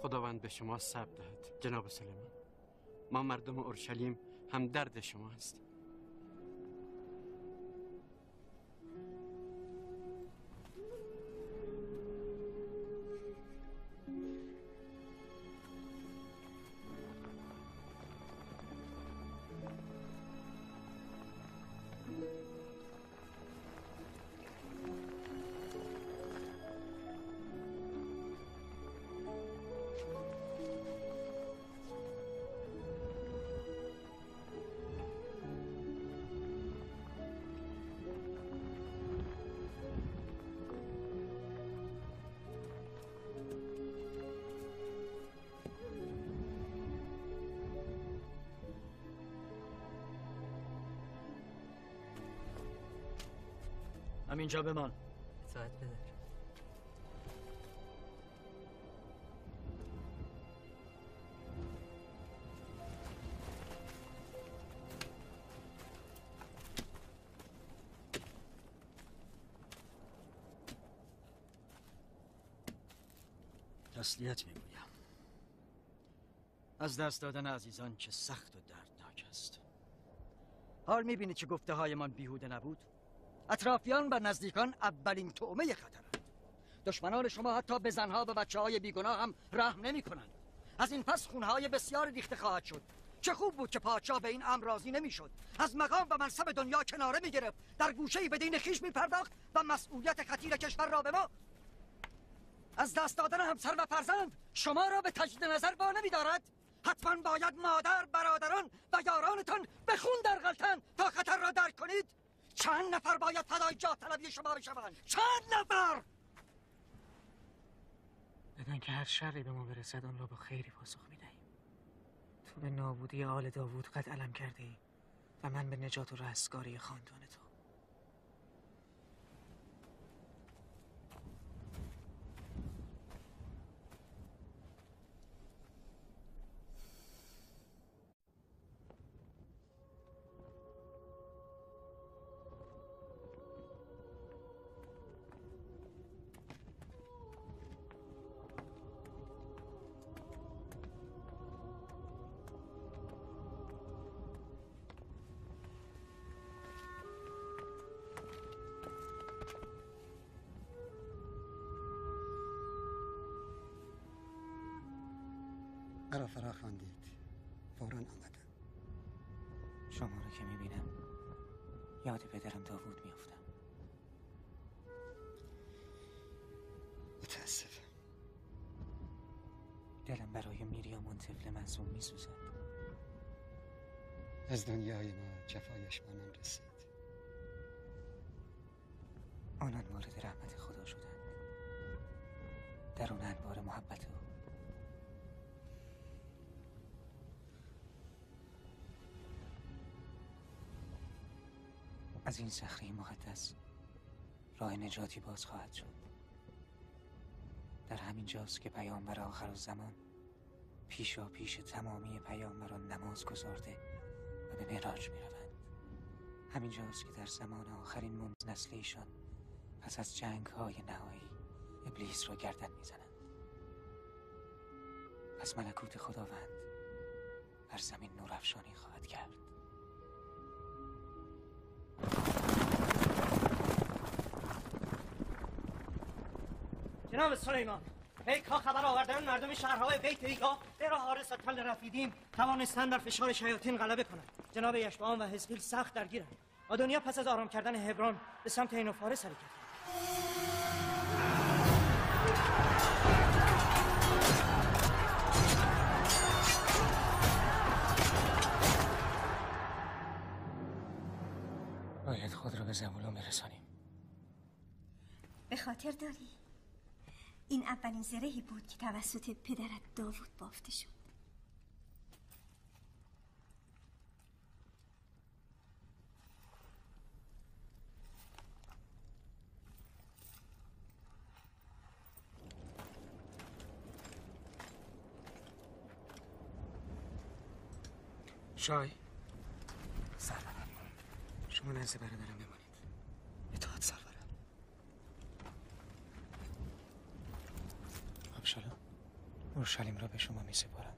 خداوند به شما صبر دهد جناب سلیمان. ما مردم اورشلیم هم درد شما هستیم. همینجا بمان. اطاعت بده. تسلیت میگویم. از دست دادن عزیزان چه سخت و دردناک است. حال میبینید که گفته هایمان بیهوده نبود؟ اطرافیان و نزدیکان اولین طعمه خطرند. دشمنان شما حتی به زنها و بچه های بیگناه هم رحم نمی کنند. از این پس خونهای بسیار ریخته خواهد شد. چه خوب بود که پادشاه به این امر راضی نمیشد. از مقام و منصب دنیا کناره میگرفت، در گوشه‌ای به دین خویش میپرداخت و مسئولیت خطیر کشور را به ما. از دست دادن همسر و فرزند شما را به تجدید نظر با نمیدارد؟ حتما باید مادر، برادران و یارانتان به خون درغلتند تا خطر را درک کنید. چند نفر باید فدای جاه طلبی شما بشوند؟ چند نفر؟ بدان که هر شری به ما برسد آن را با خیری پاسخ میدهیم. تو به نابودی آل داوود قد علم کرده ای و من به نجات و رستگاری خاندان تو. مرا فرا خواندید. فوراً آمدم. شما رو که میبینم یاد پدرم داوود میافتم. متاسفم. دلم برای میریام اون طفل معصوم میسوزد. از دنیای ما جفایش مانان رسید. آنان مورد رحمت خدا شدند. در اون انبار محبت او. از این صخره مقدس راه نجاتی باز خواهد شد. در همین جاست که پیامبر آخر الزمان پیشا پیش تمامی پیامبران نماز گذارده و به معراج می روند. همین جاست که در زمان آخرین ممز نسل ایشان پس از جنگ های نهایی ابلیس را گردن می زنند. پس ملکوت خداوند بر زمین نورافشانی خواهد کرد. جناب سلیمان، پیک ها خبر آوردن مردم شهرهای بیت ایگاه در حارس و تل رفیدیم توانستن بر فشار شیاطین غلبه کنند. جناب یشبعام و حزقیل سخت درگیرند و دنیا پس از آرام کردن هبران به سمت این و فارس حرکت کرد. باید خود را به زبولون برسانیم. به خاطر داری این اولین زرهی بود که توسط پدرت داوود بافته شد. شای سرورم، شما نزد برادرم بمانید. اطاعت سرورم. ابشالوم اورشلیم را به شما می سپارم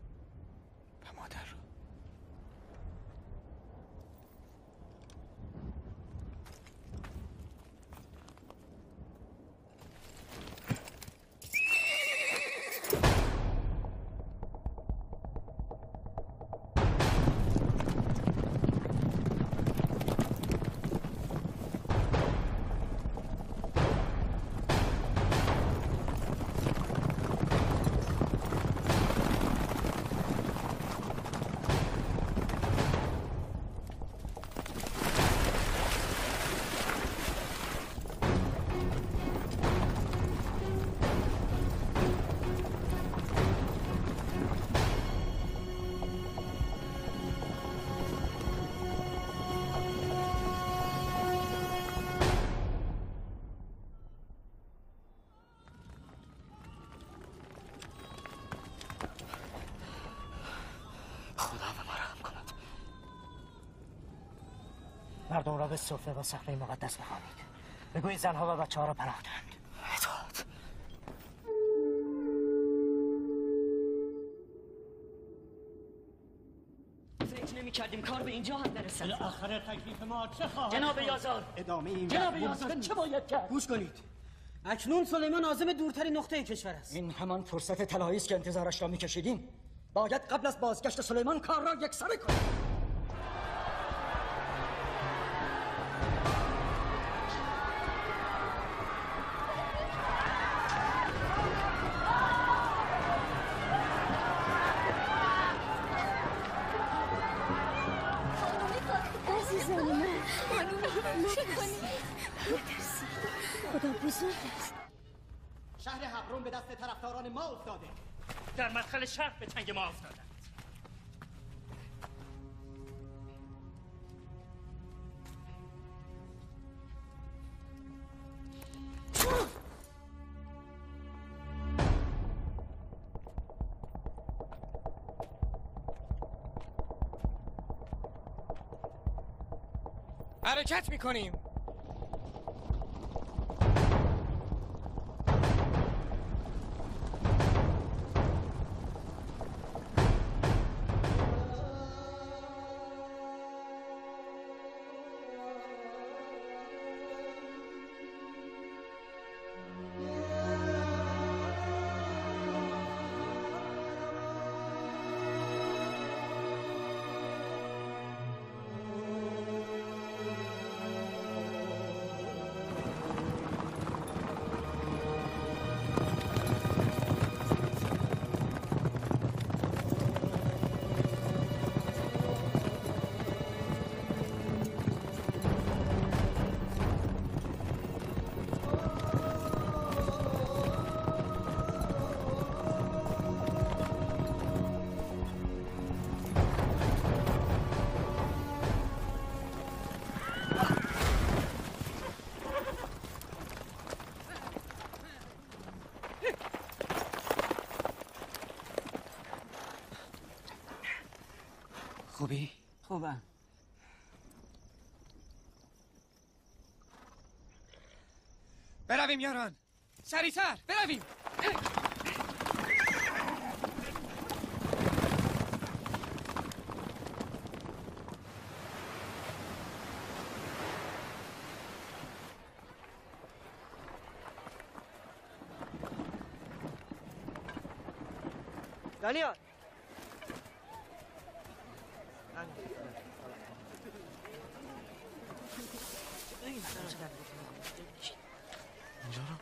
و مادر را. مردم را به سفره و صخره مقدس بخوانید. بگویید زنها و بچه‌ها را پناه دهند. اطاعت. فکر نمی‌کردیم کار به اینجا هم برسد. بالاخره تکلیف ما چه خواهد؟ جناب یازار، ادامه این جناب یازار چه باید کرد؟ گوش کنید. اکنون سلیمان عازم دورترین نقطه کشور است. این همان فرصت طلایی است که انتظارش را می‌کشیدیم. باید قبل از بازگشت سلیمان کار را یکسره کنیم. خدا بزرگ است. شهر حبرون به دست طرفداران ما افتاده. در مدخل شهر به چنگ ما افتادند. حرکت میکنیم. خوبی؟ خوبم. برویم یاران، سریعتر برویم. دانیال اینجا رو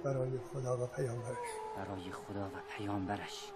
برای خدا و پیامبرش. برای خدا و پیامبرش.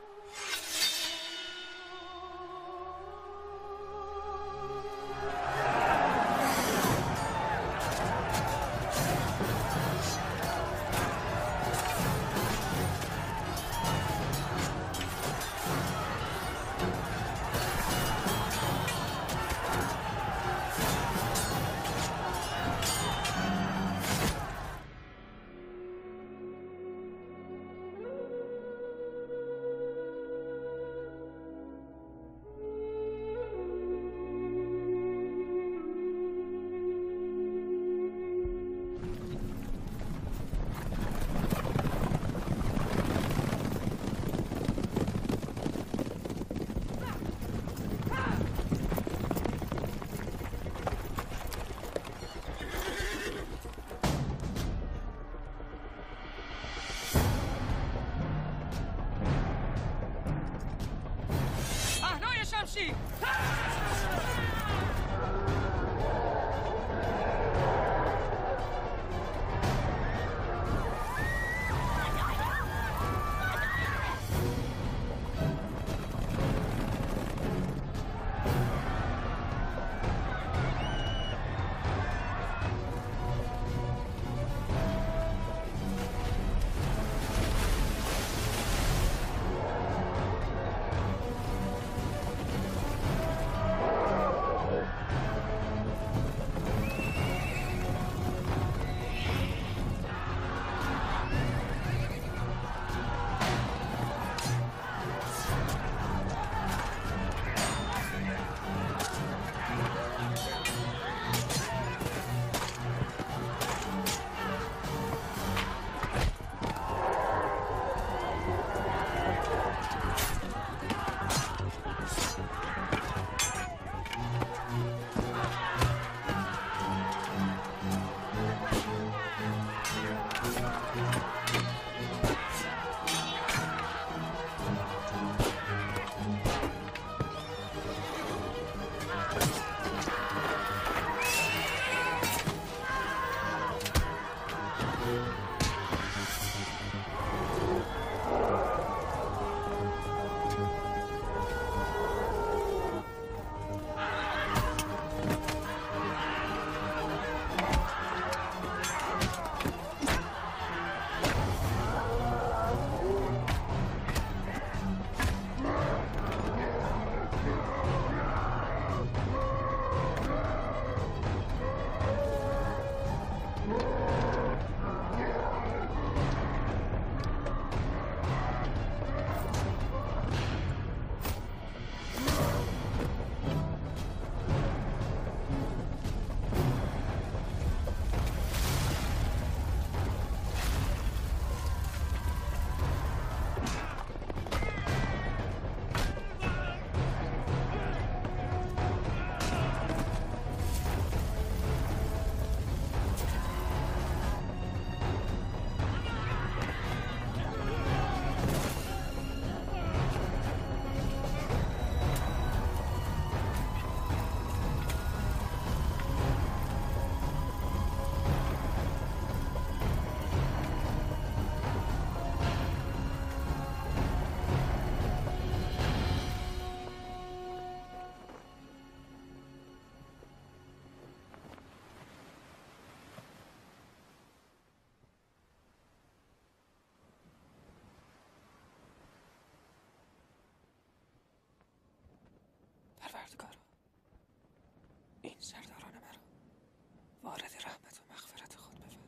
وارد رحمت و مغفرت خود بفرما.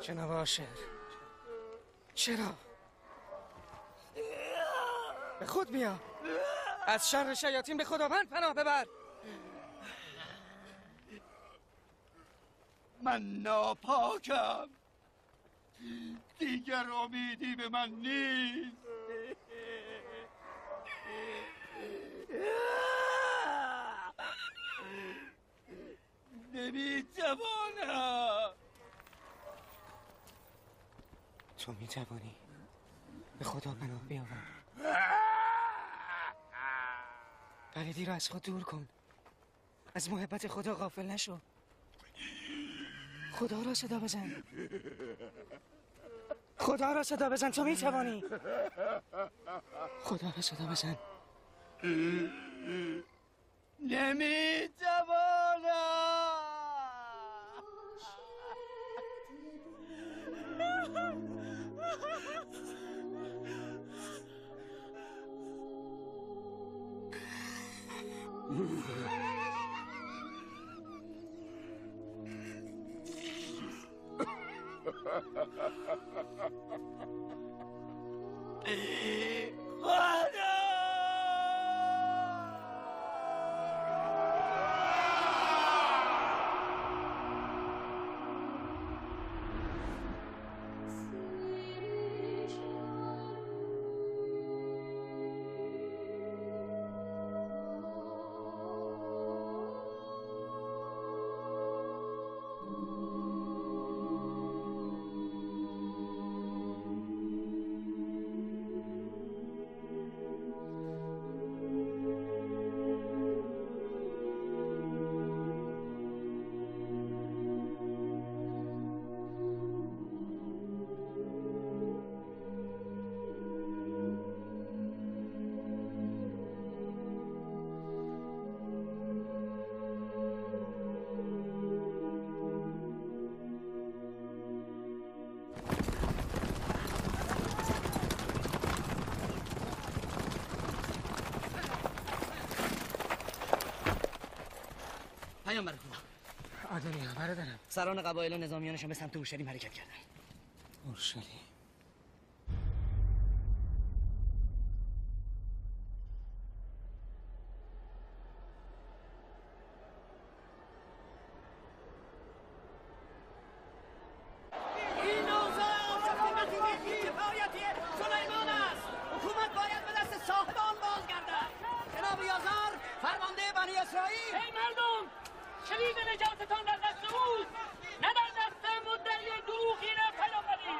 جناب عاشر، چرا؟ به خود بیا، از شر شیاطین به خداوند پناه ببر. من ناپاکم، دیگر امیدی به من نیست. نمیتوانم. تو میتوانی، به خدا پناه بیاور. پلیدی را از خود دور کن، از محبت خدا غافل نشو. خدا را صدا بزن، خدا را صدا بزن. تو میتوانی. خدا را صدا بزن. نمیتوانم. پیامبر خدا. آدمیا برادرم، سران قبایل و نظامیانشون به سمت اورشلیم حرکت کردن. اورشلیم؟ این اوضاع نتیجه کفایتیه سلیمان است. حکومت باید به دست صاحب آن بازگردد. جناب یازار، فرمانده بنی اسرائیل. ای مردم، کلید نجاتتان در دست اوست، نه در دست مدعی دروغین پیامبری.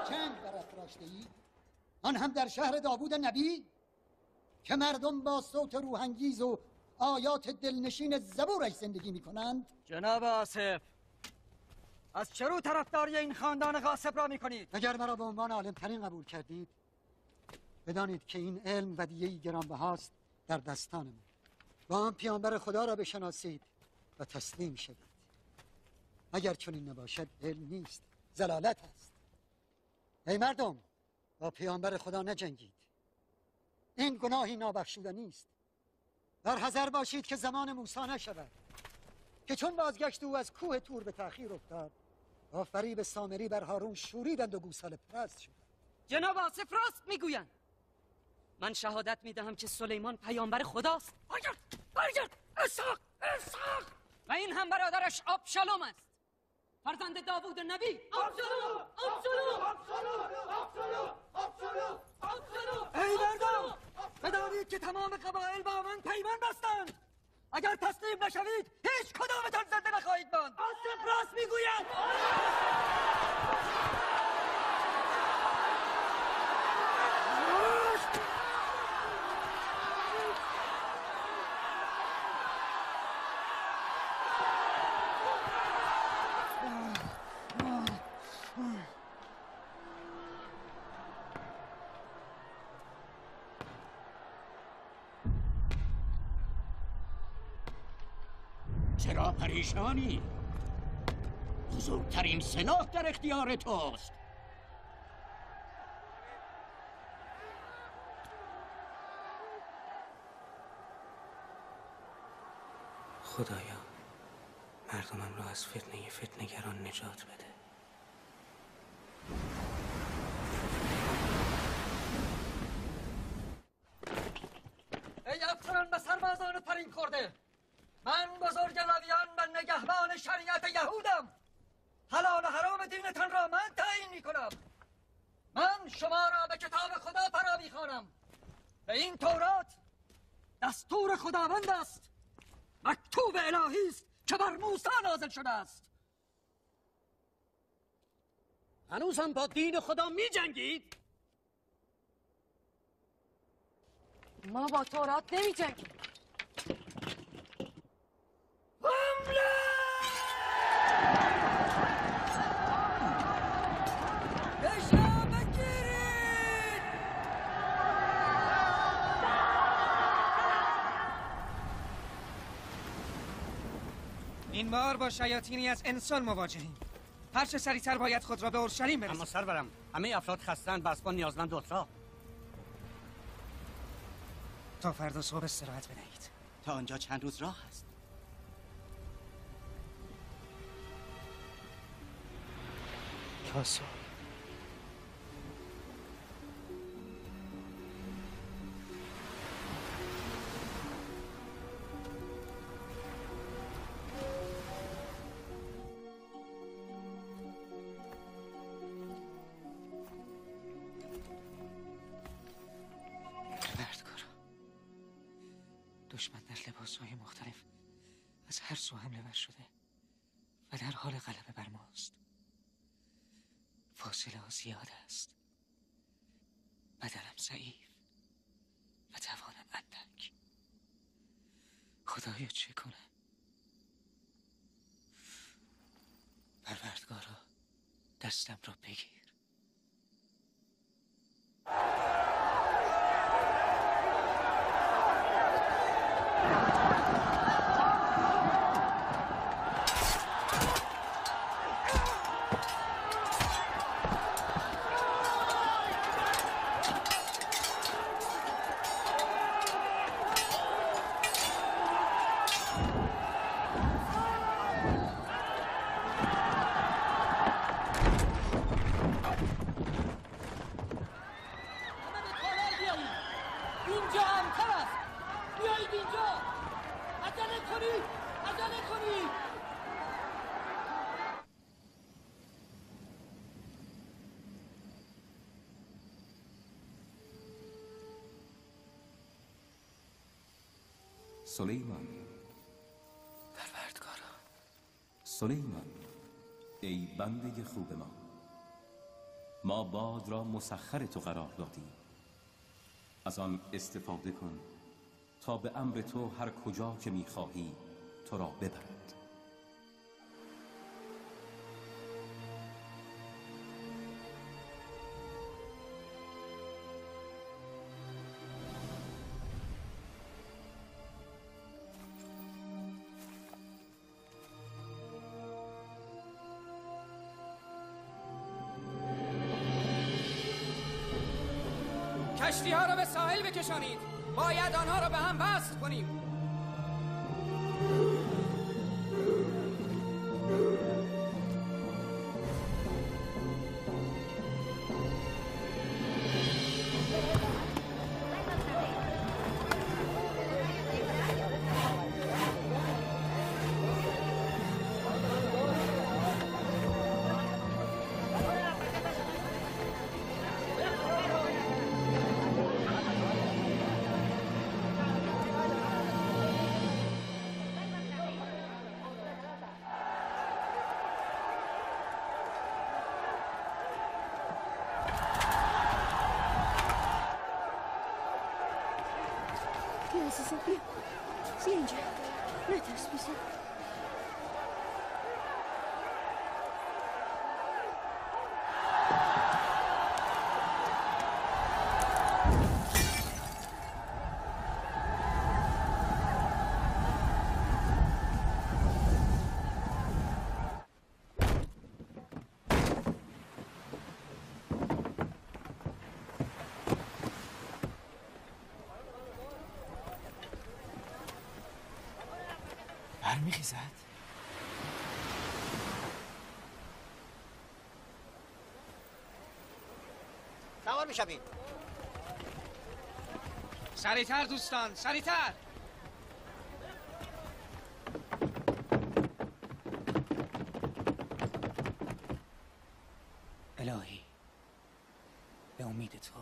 جنگ برافراشته ای؟ آن هم در شهر داوود نبی که مردم با صوت روحانگیز و آیات دلنشین زبورش زندگی میکنند؟ جناب آصف، از چه رو طرفداری این خاندان غاصب را میکنید؟ اگر مرا به عنوان عالمترین قبول کردید، بدانید که این علم ودیعه‌ای گرانبهاست در دستان ما. با آن پیامبر خدا را بشناسید و تسلیم شوید. اگر چنین نباشد علم نیست، ضلالت است. ای مردم، با پیامبر خدا نجنگید. این گناهی نابخشودنی است. در حذر باشید که زمان موسی نشود که چون بازگشت او از کوه تور به تأخیر افتاد، با فریب سامری بر هارون شوریدند و گوساله پرست شد. جناب آصف راست میگویند. من شهادت میدهم که سلیمان پیامبر خداست. برگرد اسحاق، و این هم برادرش آبشالوم است، فرزند داوود نبی. ای مردم، بدانید که تمام قبایل با من پیمان بستند. اگر تسلیم نشوید هیچ کدامتان زنده نخواهید ماند. چرا پریشانی؟ بزرگترین سلاح در اختیار توست. خدایا مردمم را از فتنه‌گران نجات بده. ای افسران و سربازان پرین خورده، من بزرگ لویان و نگهبان شریعت یهودم. حلال و حرام دینتان را من تعیین میکنم. من شما را به کتاب خدا فرا میخوانم. به این تورات دستور خداوند است، مکتوب الهی است که بر موسی نازل شده است. هنوز هم با دین خدا می جنگید؟ ما با تورات نمی جنگیم. این بار با شیاطینی از انسان مواجهیم. هر چه سریعتر باید خود را به اورشلیم برسیم. اما سرورم، همه افراد خستند و اسبان نیازمند اتراق. تا فردا صبح استراحت بدهید. تا آنجا چند روز راه است. تا صبح. دشمن در لباسهای مختلف از هر سو حمله ور شده و در حال غلبه بر ماست. فاصله ها زیاد است. بدنم ضعیف و توانم اندک. خدایا چه کنم؟ پروردگارا دستم را بگیر. سلیمان، پروردگارا. سلیمان، ای بنده خوب ما باد را مسخر تو قرار دادیم. از آن استفاده کن تا به امر تو هر کجا که میخواهی تو را ببرد. کشتی ها را به ساحل بکشانید. باید آنها را به هم وصل کنیم. عزیزم بیا اینجا، نترس بیزم. میخیزد؟ سوار میشویم. سریعتر دوستان، سریعتر. الهی به امید تو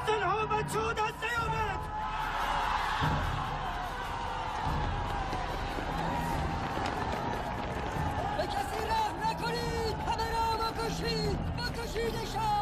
زنها بچه ها دست نیامد. به کسی رحم نکنید، همه را بکشیدشان.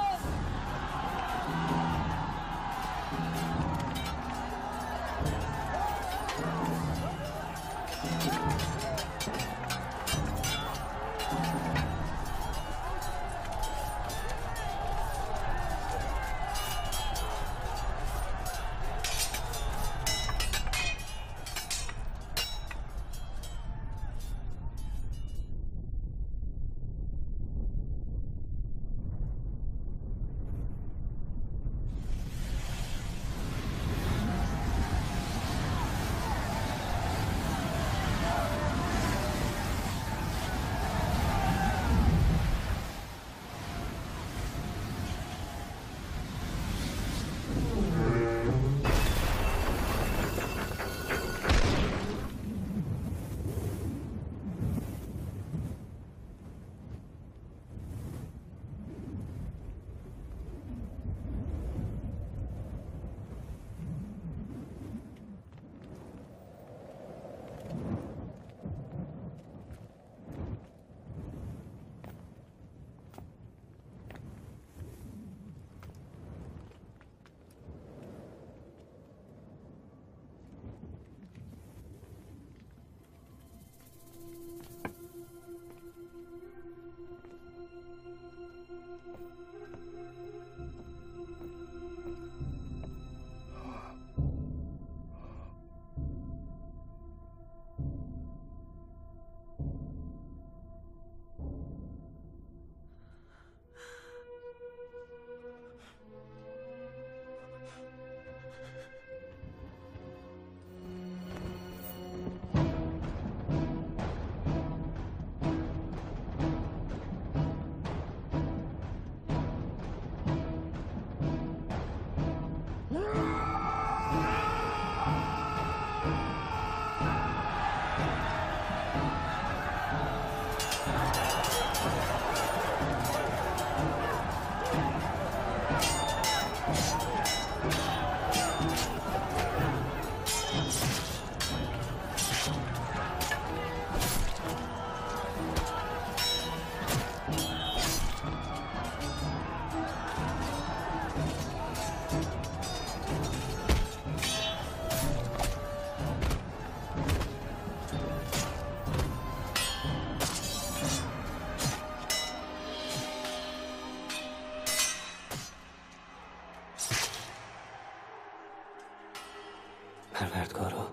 پروردگارا،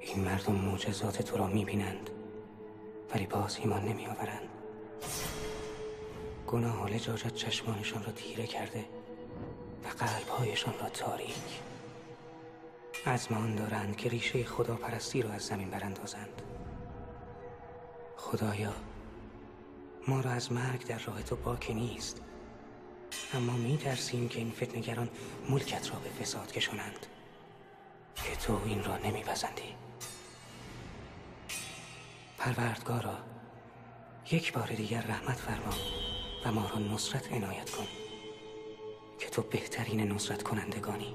این مردم معجزات تو را میبینند ولی باز ایمان نمیآورند. گناه و لجاجت چشمانشان را تیره کرده و قلبهایشان را تاریک. عزم آن دارند که ریشه خداپرستی را از زمین براندازند. خدایا، ما را از مرگ در راه تو باکی نیست، اما می‌ترسیم که این فتنه‌گران ملکت را به فساد کشانند که تو این را نمی‌پسندی. پروردگارا، یک بار دیگر رحمت فرما و ما را نصرت عنایت کن که تو بهترین نصرت کنندگانی.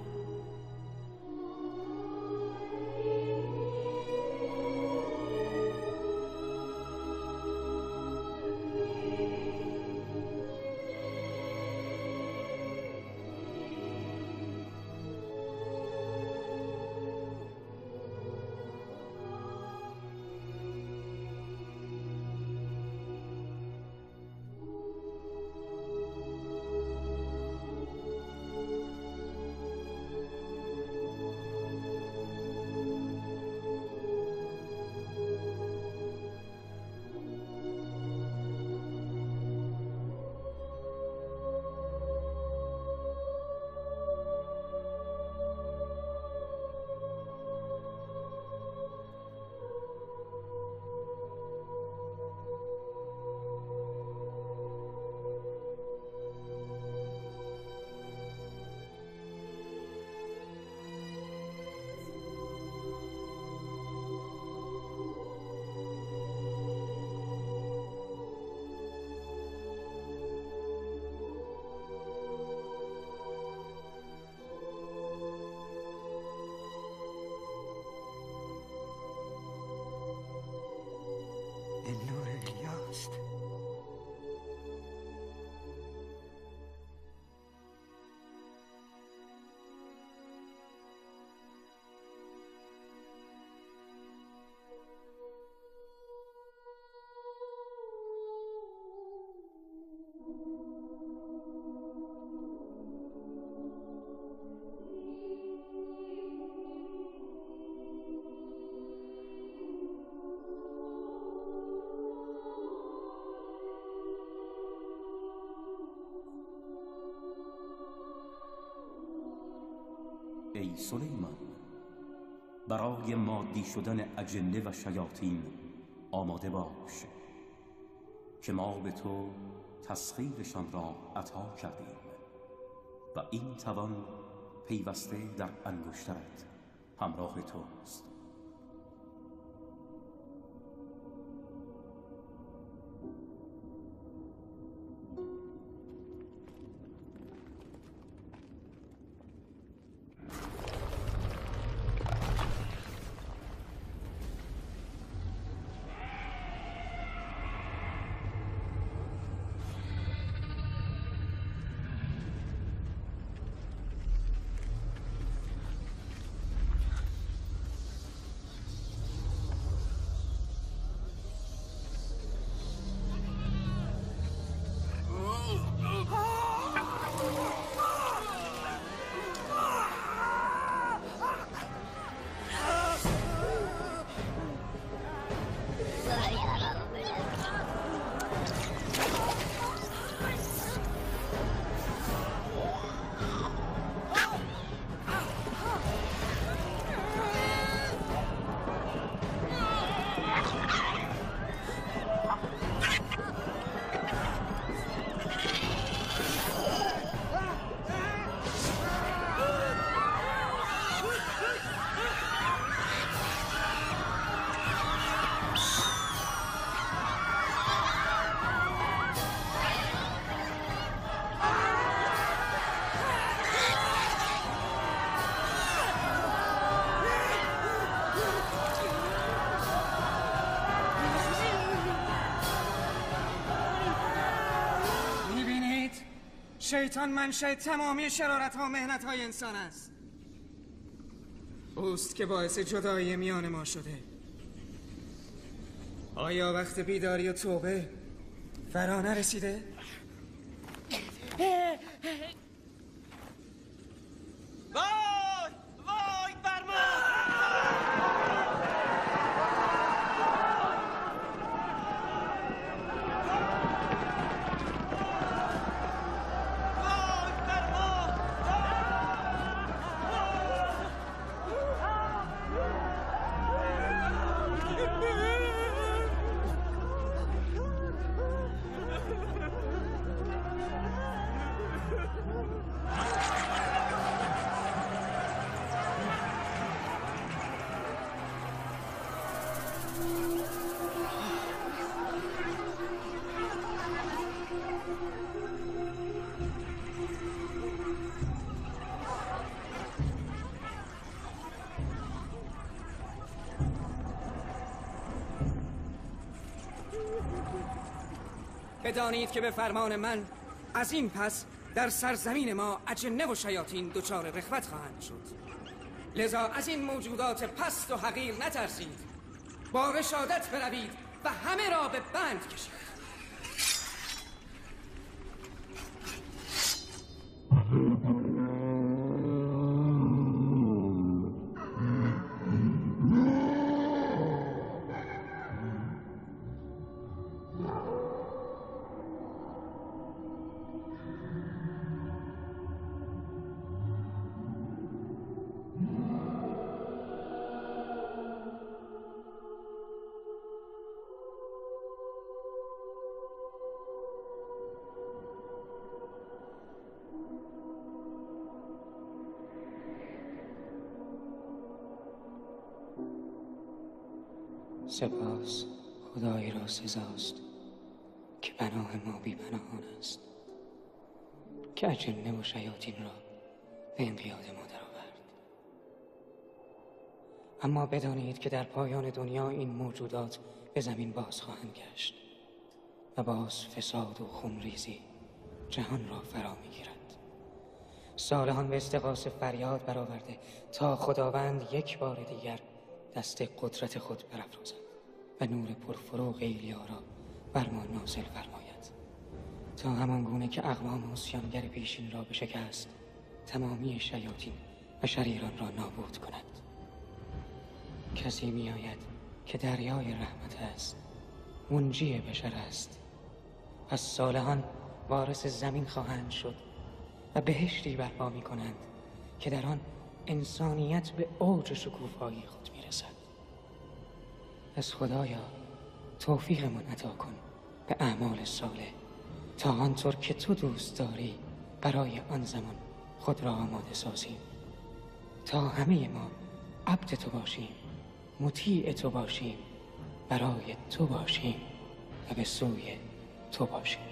ای سلیمان، برای مادی شدن اجنه و شیاطین آماده باش که ما به تو تسخیرشان را عطا کردیم و این توان پیوسته در انگشترت همراه توست. شیطان منشأ تمامی شرارت ها و محنت های انسان است. اوست که باعث جدایی میان ما شده. آیا وقت بیداری و توبه فرا نرسیده؟ وای وای بر بدانید که به فرمان من از این پس در سرزمین ما اجنه و شیاطین دچار رغبت خواهند شد. لذا از این موجودات پست و حقیر نترسید، با رشادت بروید و همه را به بند کشید. سپاس خدای را سزاست که پناه ما بی پناهان است، که اجنه و شیاطین را به انقیاد ما درآورد. اما بدانید که در پایان دنیا این موجودات به زمین باز خواهند گشت و باز فساد و خونریزی جهان را فرا میگیرد. صالحان به استغاثه فریاد برآورده تا خداوند یک بار دیگر دست قدرت خود برافرازد و نور پرفروغ ایلیا را بر ما نازل فرماید، تا همان گونه که اقوام عصیانگر پیشین را بشکست، تمامی شیاطین و شریران را نابود کند. کسی می آید که دریای رحمت است، منجی بشر است. پس صالحان وارث زمین خواهند شد و بهشتی برپا می کنند که در آن انسانیت به اوج شکوفایی خود می رسد. پس خدایا توفیقمان عطا کن به اعمال صالح، تا آنطور که تو دوست داری برای آن زمان خود را آماده سازیم، تا همه ما عبد تو باشیم، مطیع تو باشیم، برای تو باشیم و به سوی تو باشیم.